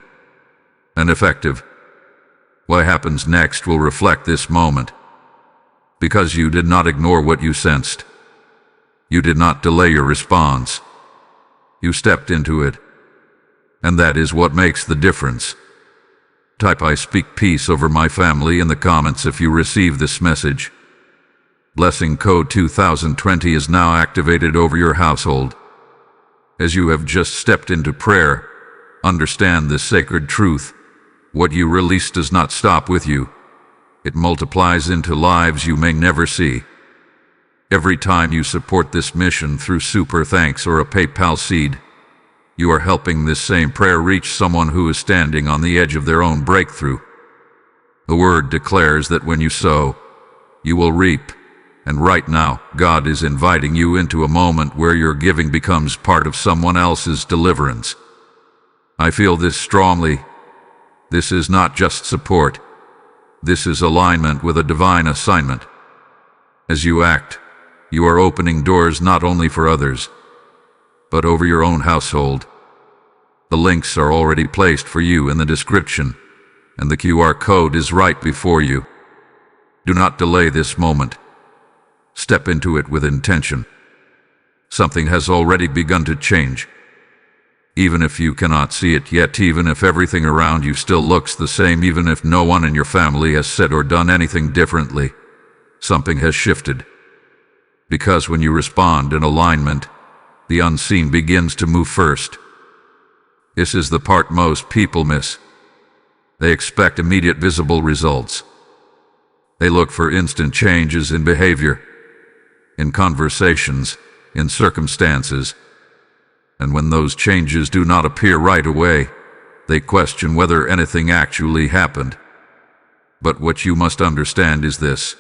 A: and effective. What happens next will reflect this moment, because you did not ignore what you sensed. You did not delay your response. You stepped into it, and that is what makes the difference. Type "I speak peace over my family" in the comments if you receive this message. Blessing code 2020 is now activated over your household. As you have just stepped into prayer, understand this sacred truth. What you release does not stop with you. It multiplies into lives you may never see. Every time you support this mission through super thanks or a PayPal seed, you are helping this same prayer reach someone who is standing on the edge of their own breakthrough. The word declares that when you sow, you will reap. And right now, God is inviting you into a moment where your giving becomes part of someone else's deliverance. I feel this strongly. This is not just support. This is alignment with a divine assignment. As you act, you are opening doors not only for others, but over your own household. The links are already placed for you in the description, and the QR code is right before you. Do not delay this moment. Step into it with intention. Something has already begun to change. Even if you cannot see it yet, even if everything around you still looks the same, even if no one in your family has said or done anything differently, something has shifted. Because when you respond in alignment, the unseen begins to move first. This is the part most people miss. They expect immediate visible results. They look for instant changes in behavior, in conversations, in circumstances. And when those changes do not appear right away, they question whether anything actually happened. But what you must understand is this: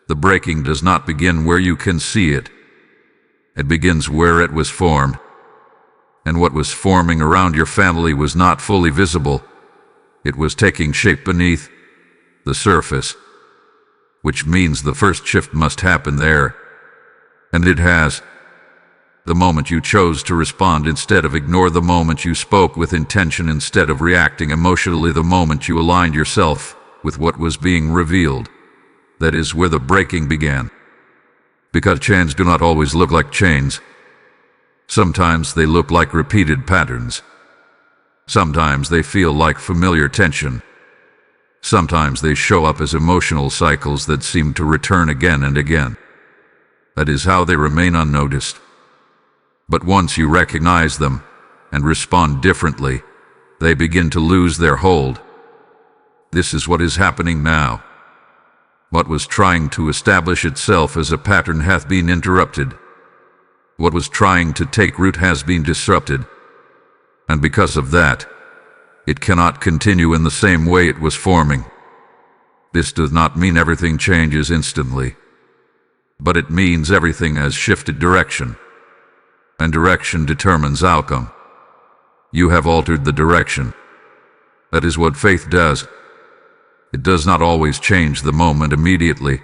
A: the breaking does not begin where you can see it. It begins where it was formed. And what was forming around your family was not fully visible. It was taking shape beneath the surface, which means the first shift must happen there. And it has. The moment you chose to respond instead of ignore, the moment you spoke with intention instead of reacting emotionally, the moment you aligned yourself with what was being revealed. That is where the breaking began. Because chains do not always look like chains. Sometimes they look like repeated patterns. Sometimes they feel like familiar tension. Sometimes they show up as emotional cycles that seem to return again and again. That is how they remain unnoticed. But once you recognize them and respond differently, they begin to lose their hold. This is what is happening now. What was trying to establish itself as a pattern hath been interrupted. What was trying to take root has been disrupted. And because of that, it cannot continue in the same way it was forming. This does not mean everything changes instantly, but it means everything has shifted direction. And direction determines outcome. You have altered the direction. That is what faith does. It does not always change the moment immediately.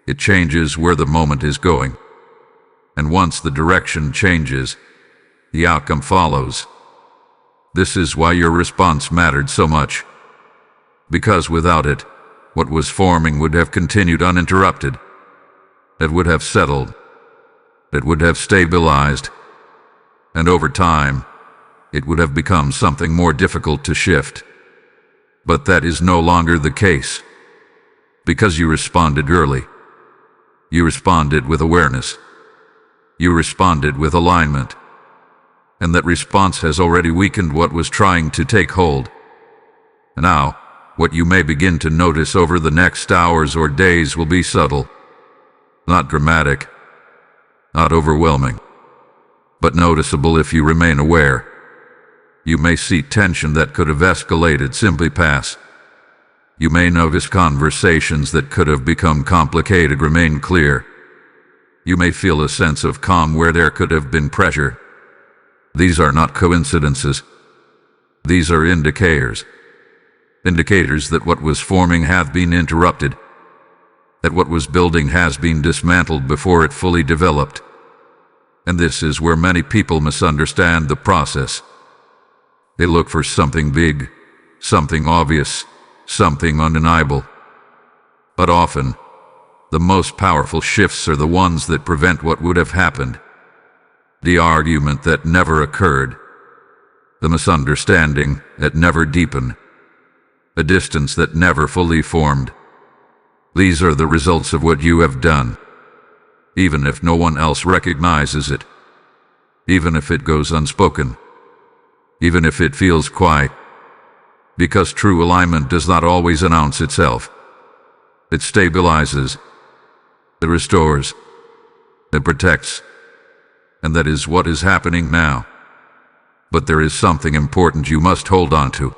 A: It changes where the moment is going. And once the direction changes, the outcome follows. This is why your response mattered so much. Because without it, what was forming would have continued uninterrupted. It would have settled. It would have stabilized. And over time, it would have become something more difficult to shift. But that is no longer the case. Because you responded early. You responded with awareness. You responded with alignment. and that response has already weakened what was trying to take hold. Now, what you may begin to notice over the next hours or days will be subtle, not dramatic, not overwhelming, but noticeable if you remain aware. You may see tension that could have escalated simply pass. You may notice conversations that could have become complicated remain clear. You may feel a sense of calm where there could have been pressure. These are not coincidences. These are indicators. Indicators that what was forming hath been interrupted, that what was building has been dismantled before it fully developed. And this is where many people misunderstand the process. They look for something big, something obvious, something undeniable. But often, the most powerful shifts are the ones that prevent what would have happened. The argument that never occurred, the misunderstanding that never deepened, a distance that never fully formed. These are the results of what you have done, even if no one else recognizes it, even if it goes unspoken, even if it feels quiet, because true alignment does not always announce itself. It stabilizes, it restores, it protects, and that is what is happening now. But there is something important you must hold on to.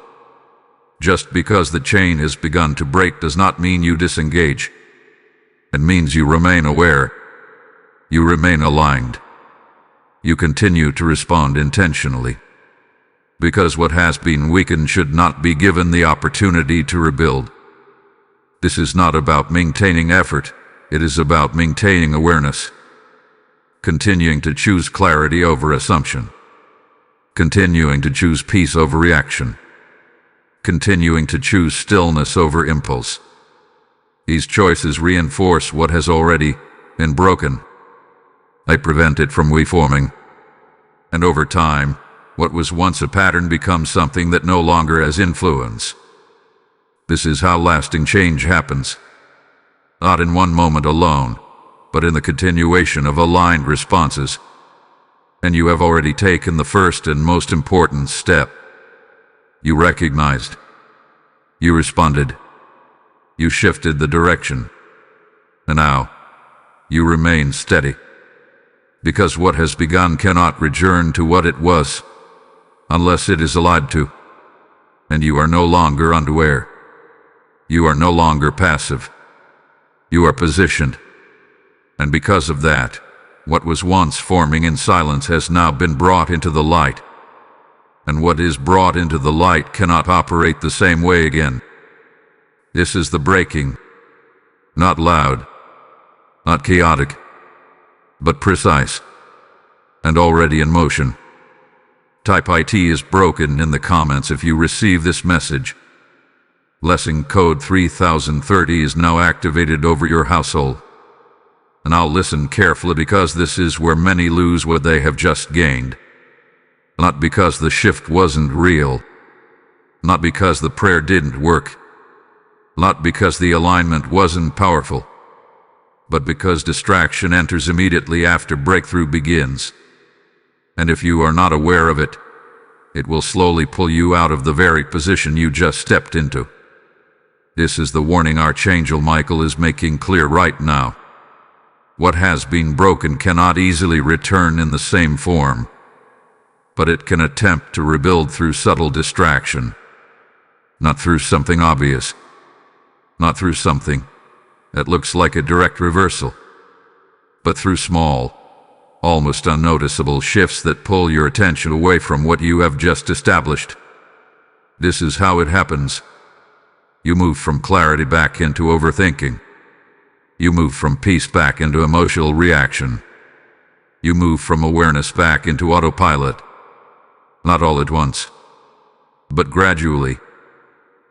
A: Just because the chain has begun to break does not mean you disengage. It means you remain aware. You remain aligned. You continue to respond intentionally. Because what has been weakened should not be given the opportunity to rebuild. This is not about maintaining effort. It is about maintaining awareness. Continuing to choose clarity over assumption. Continuing to choose peace over reaction. Continuing to choose stillness over impulse. These choices reinforce what has already been broken. They prevent it from reforming. And over time, what was once a pattern becomes something that no longer has influence. This is how lasting change happens. Not in one moment alone, but in the continuation of aligned responses. And you have already taken the first and most important step. You recognized. You responded. You shifted the direction. And now, you remain steady. Because what has begun cannot return to what it was, unless it is allied to. And you are no longer unaware. You are no longer passive. You are positioned. And because of that, what was once forming in silence has now been brought into the light. And what is brought into the light cannot operate the same way again. This is the breaking. Not loud, not chaotic, but precise, and already in motion. Type IT is broken in the comments if you receive this message. Blessing code 3030 is now activated over your household. And I'll listen carefully because this is where many lose what they have just gained. Not because the shift wasn't real. Not because the prayer didn't work. Not because the alignment wasn't powerful. But because distraction enters immediately after breakthrough begins. And if you are not aware of it, it will slowly pull you out of the very position you just stepped into. This is the warning Archangel Michael is making clear right now. What has been broken cannot easily return in the same form. But it can attempt to rebuild through subtle distraction, not through something obvious, not through something that looks like a direct reversal, but through small, almost unnoticeable shifts that pull your attention away from what you have just established. This is how it happens. You move from clarity back into overthinking. You move from peace back into emotional reaction. You move from awareness back into autopilot. Not all at once, but gradually.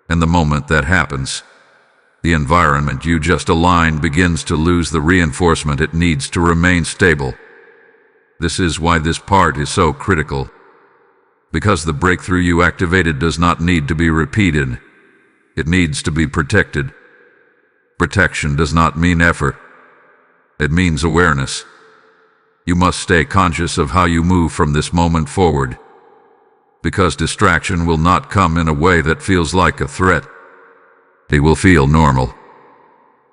A: And the moment that happens, the environment you just aligned begins to lose the reinforcement it needs to remain stable. This is why this part is so critical. Because the breakthrough you activated does not need to be repeated. It needs to be protected. Protection does not mean effort. It means awareness. You must stay conscious of how you move from this moment forward, because distraction will not come in a way that feels like a threat. It will feel normal.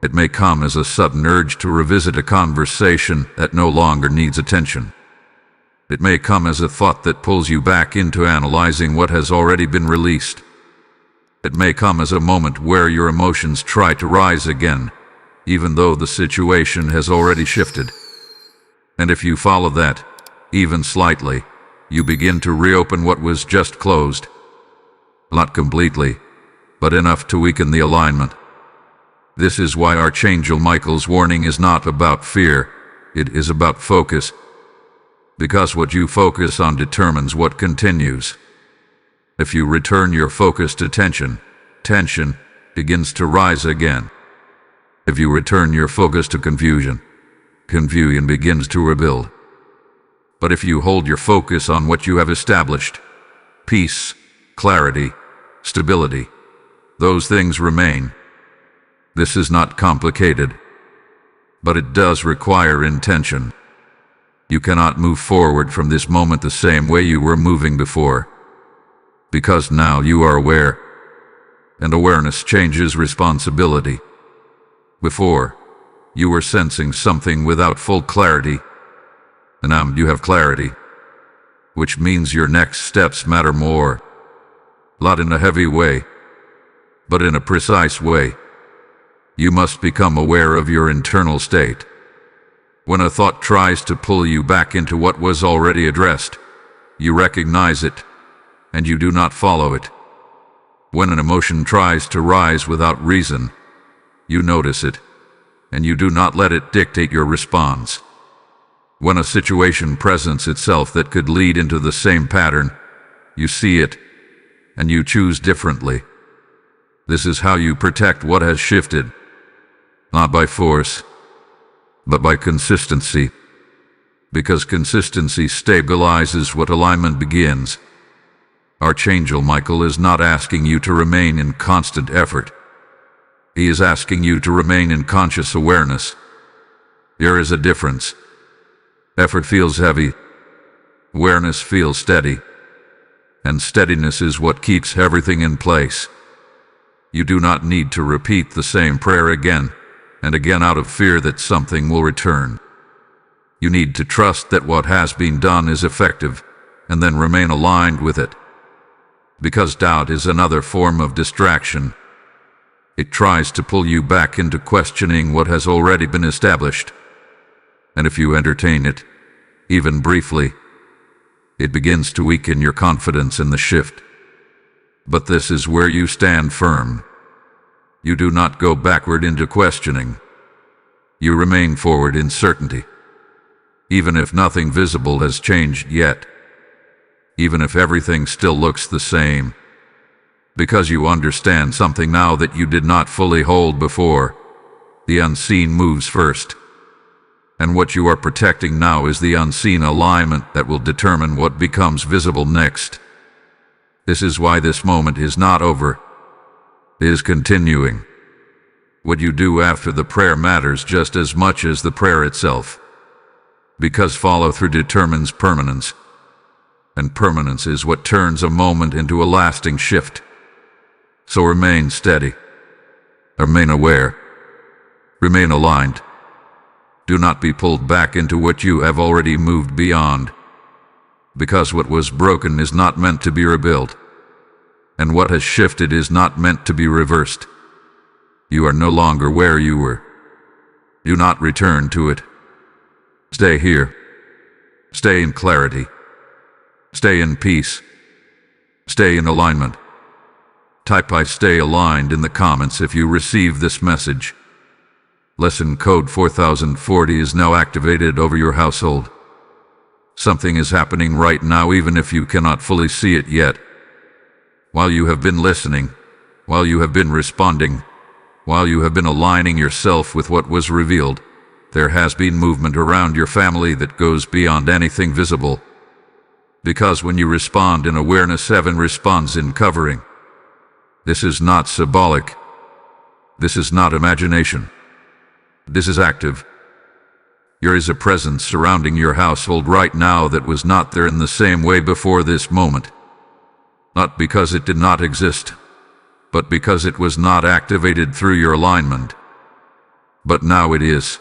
A: It may come as a sudden urge to revisit a conversation that no longer needs attention. It may come as a thought that pulls you back into analyzing what has already been released. It may come as a moment where your emotions try to rise again, even though the situation has already shifted. And if you follow that, even slightly, you begin to reopen what was just closed. Not completely, but enough to weaken the alignment. This is why Archangel Michael's warning is not about fear, it is about focus. Because what you focus on determines what continues. If you return your focus to tension, tension begins to rise again. If you return your focus to confusion, confusion begins to rebuild. But if you hold your focus on what you have established, peace, clarity, stability, those things remain. This is not complicated, but it does require intention. You cannot move forward from this moment the same way you were moving before, because now you are aware, and awareness changes responsibility. Before, you were sensing something without full clarity, and now you have clarity, which means your next steps matter more. Not in a heavy way, but in a precise way. You must become aware of your internal state. When a thought tries to pull you back into what was already addressed, you recognize it, and you do not follow it. When an emotion tries to rise without reason, you notice it, and you do not let it dictate your response. When a situation presents itself that could lead into the same pattern, you see it, and you choose differently. This is how you protect what has shifted, not by force, but by consistency. Because consistency stabilizes what alignment begins. Archangel Michael is not asking you to remain in constant effort. He is asking you to remain in conscious awareness. There is a difference. Effort feels heavy. Awareness feels steady. And steadiness is what keeps everything in place. You do not need to repeat the same prayer again and again out of fear that something will return. You need to trust that what has been done is effective, and then remain aligned with it. Because doubt is another form of distraction. It tries to pull you back into questioning what has already been established. And if you entertain it, even briefly, it begins to weaken your confidence in the shift. But this is where you stand firm. You do not go backward into questioning. You remain forward in certainty. Even if nothing visible has changed yet. Even if everything still looks the same. Because you understand something now that you did not fully hold before. The unseen moves first. And what you are protecting now is the unseen alignment that will determine what becomes visible next. This is why this moment is not over. It is continuing. What you do after the prayer matters just as much as the prayer itself. Because follow-through determines permanence. And permanence is what turns a moment into a lasting shift. So remain steady. Remain aware. Remain aligned. Do not be pulled back into what you have already moved beyond. Because what was broken is not meant to be rebuilt. And what has shifted is not meant to be reversed. You are no longer where you were. Do not return to it. Stay here. Stay in clarity. Stay in peace. Stay in alignment. Type I stay aligned in the comments if you receive this message. Lesson code 4040 is now activated over your household. Something is happening right now even if you cannot fully see it yet. While you have been listening, while you have been responding, while you have been aligning yourself with what was revealed, there has been movement around your family that goes beyond anything visible. Because when you respond in awareness, heaven responds in covering. This is not symbolic. This is not imagination. This is active. There is a presence surrounding your household right now that was not there in the same way before this moment. Not because it did not exist, but because it was not activated through your alignment. But now it is.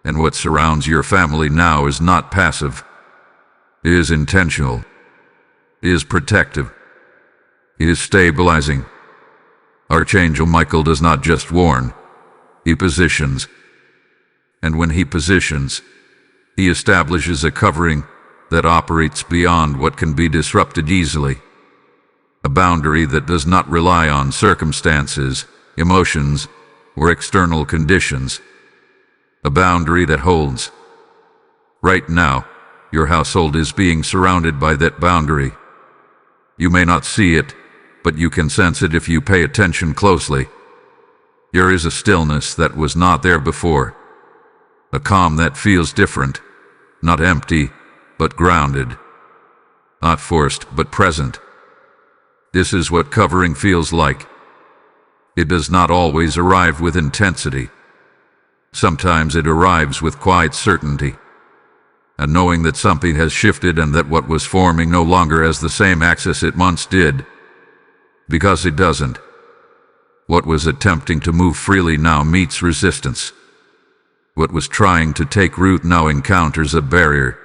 A: And what surrounds your family now is not passive. It is intentional. It is protective. It is stabilizing. Archangel Michael does not just warn, he positions. And when he positions, he establishes a covering that operates beyond what can be disrupted easily. A boundary that does not rely on circumstances, emotions, or external conditions. A boundary that holds. Right now, your household is being surrounded by that boundary. You may not see it, but you can sense it if you pay attention closely. There is a stillness that was not there before. A calm that feels different, not empty, but grounded. Not forced, but present. This is what covering feels like. It does not always arrive with intensity. Sometimes it arrives with quiet certainty. And knowing that something has shifted and that what was forming no longer has the same access it once did. Because it doesn't. What was attempting to move freely now meets resistance. What was trying to take root now encounters a barrier.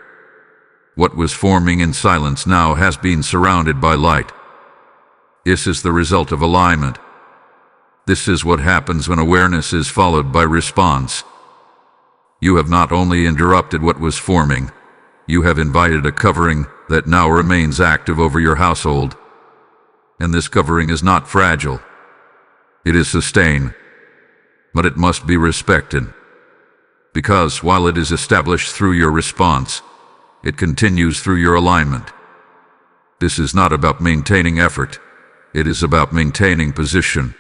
A: What was forming in silence now has been surrounded by light. This is the result of alignment. This is what happens when awareness is followed by response. You have not only interrupted what was forming, you have invited a covering that now remains active over your household. And this covering is not fragile. It is sustained. But it must be respected. Because while it is established through your response, it continues through your alignment. This is not about maintaining effort. It is about maintaining position.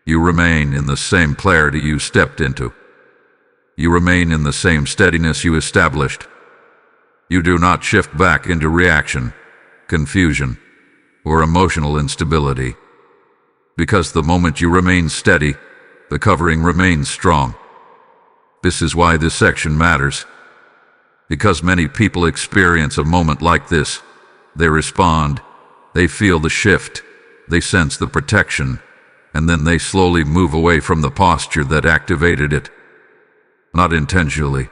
A: You remain in the same clarity you stepped into. You remain in the same steadiness you established. You do not shift back into reaction, confusion, or emotional instability. Because the moment you remain steady, the covering remains strong. This is why this section matters. Because many people experience a moment like this. They respond, they feel the shift, they sense the protection, and then they slowly move away from the posture that activated it. Not intentionally,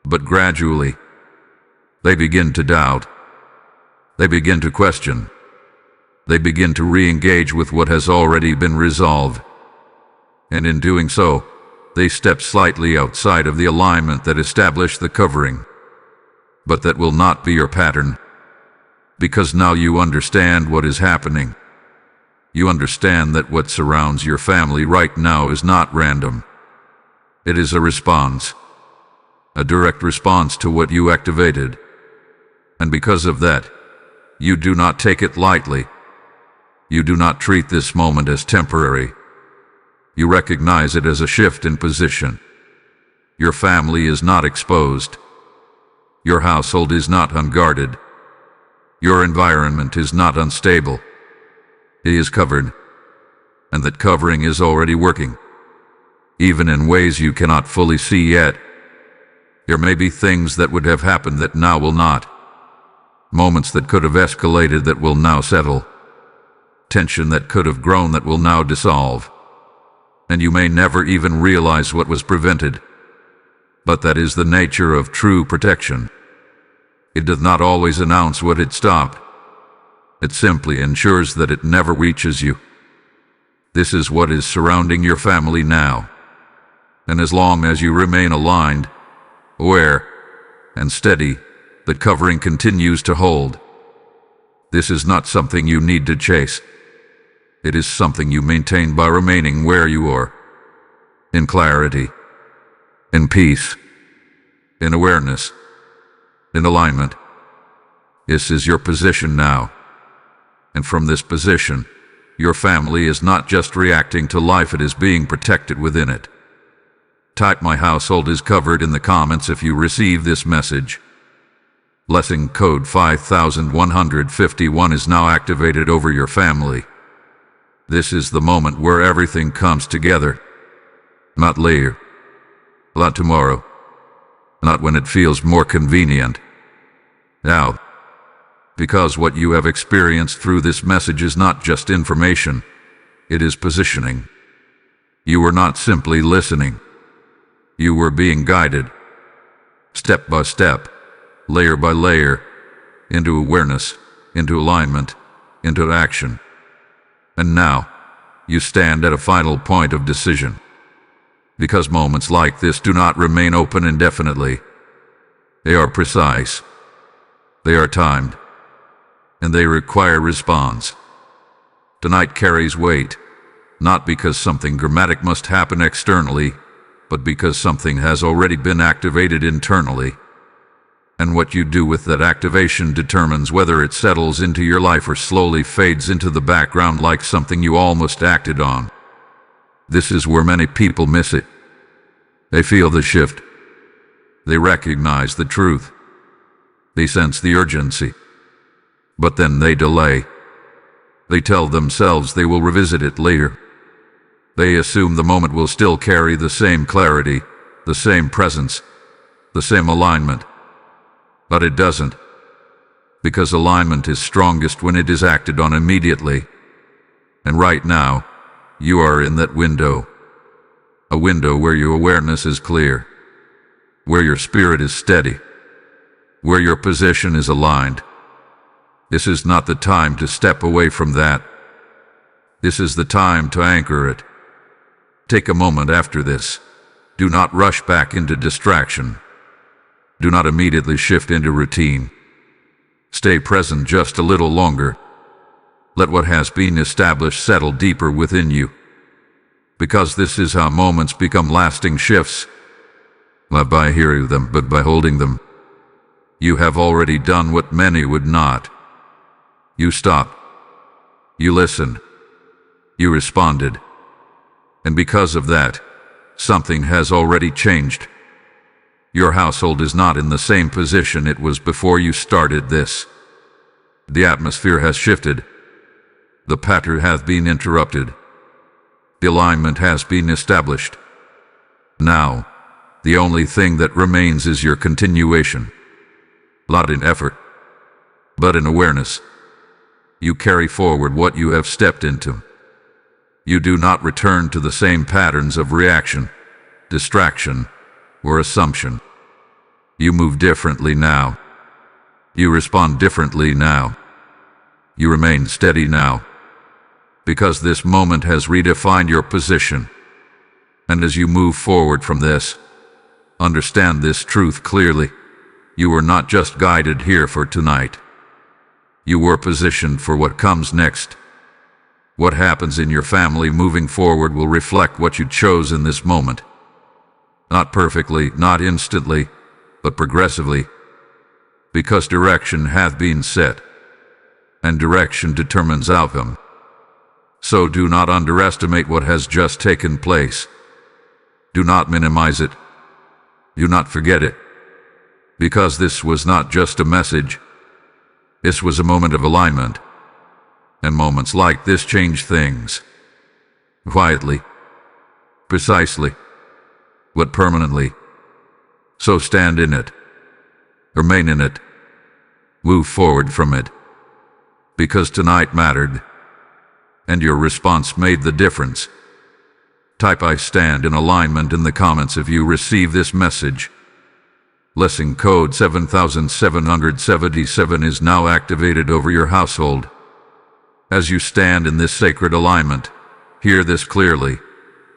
A: but gradually. They begin to doubt. They begin to question. They begin to re-engage with what has already been resolved. And in doing so, they step slightly outside of the alignment that established the covering. But that will not be your pattern. Because now you understand what is happening. You understand that what surrounds your family right now is not random. It is a response. A direct response to what you activated. And because of that, you do not take it lightly. You do not treat this moment as temporary. You recognize it as a shift in position. Your family is not exposed. Your household is not unguarded. Your environment is not unstable. It is covered. And that covering is already working. Even in ways you cannot fully see yet. There may be things that would have happened that now will not. Moments that could have escalated that will now settle. Tension that could have grown that will now dissolve. And you may never even realize what was prevented. But that is the nature of true protection. It does not always announce what it stopped. It simply ensures that it never reaches you. This is what is surrounding your family now. And as long as you remain aligned, aware, and steady, the covering continues to hold. This is not something you need to chase. It is something you maintain by remaining where you are. In clarity. In peace. In awareness. In alignment. This is your position now. And from this position, your family is not just reacting to life, it is being protected within it. Type "My household is covered" in the comments if you receive this message. Blessing code 5151 is now activated over your family. This is the moment where everything comes together. Not later. Not tomorrow. not when it feels more convenient. Now, because what you have experienced through this message is not just information, it is positioning. You were not simply listening. You were being guided, step by step, layer by layer, into awareness, into alignment, into action. And now, you stand at a final point of decision. Because moments like this do not remain open indefinitely. They are precise. They are timed. And they require response. Tonight carries weight, not because something dramatic must happen externally, but because something has already been activated internally. And what you do with that activation determines whether it settles into your life or slowly fades into the background like something you almost acted on. This is where many people miss it. They feel the shift. They recognize the truth. They sense the urgency. But then they delay. They tell themselves they will revisit it later. They assume the moment will still carry the same clarity, the same presence, the same alignment. But it doesn't. Because alignment is strongest when it is acted on immediately. And right now, you are in that window. A window where your awareness is clear, where your spirit is steady, where your position is aligned. This is not the time to step away from that. This is the time to anchor it. Take a moment after this. Do not rush back into distraction. Do not immediately shift into routine. Stay present just a little longer. Let what has been established settle deeper within you. Because this is how moments become lasting shifts. Not by hearing them, but by holding them. You have already done what many would not. You stopped. You listened. You responded. And because of that, something has already changed. Your household is not in the same position it was before you started this. The atmosphere has shifted. The pattern has been interrupted. The alignment has been established. Now, the only thing that remains is your continuation. Not in effort, but in awareness. You carry forward what you have stepped into. You do not return to the same patterns of reaction, distraction, or assumption. You move differently now. You respond differently now. You remain steady now. Because this moment has redefined your position. And as you move forward from this, understand this truth clearly. You were not just guided here for tonight. You were positioned for what comes next. What happens in your family moving forward will reflect what you chose in this moment. Not perfectly, not instantly, but progressively. Because direction hath been set, and direction determines outcome. So do not underestimate what has just taken place. Do not minimize it. Do not forget it. Because this was not just a message. This was a moment of alignment. And moments like this change things. Quietly. Precisely. But permanently. So stand in it. Remain in it. Move forward from it. Because tonight mattered. And your response made the difference. Type "I stand in alignment" in the comments if you receive this message. Blessing code 7777 is now activated over your household. As you stand in this sacred alignment, hear this clearly.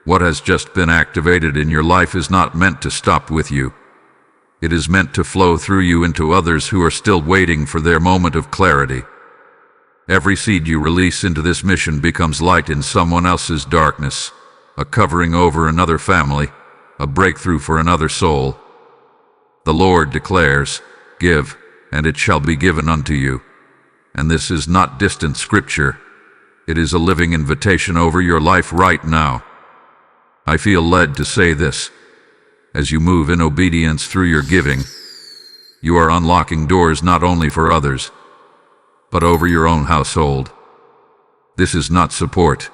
A: What has just been activated in your life is not meant to stop with you. It is meant to flow through you into others who are still waiting for their moment of clarity. Every seed you release into this mission becomes light in someone else's darkness, a covering over another family, a breakthrough for another soul. The Lord declares, "Give, and it shall be given unto you." And this is not distant scripture. It is a living invitation over your life right now. I feel led to say this. As you move in obedience through your giving, you are unlocking doors not only for others, but over your own household. This is not support.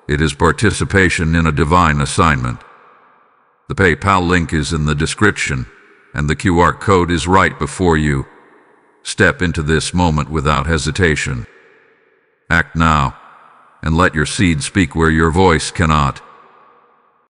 A: It is participation in a divine assignment. The PayPal link is in the description, and the QR code is right before you. Step into this moment without hesitation. Act now, and let your seed speak where your voice cannot.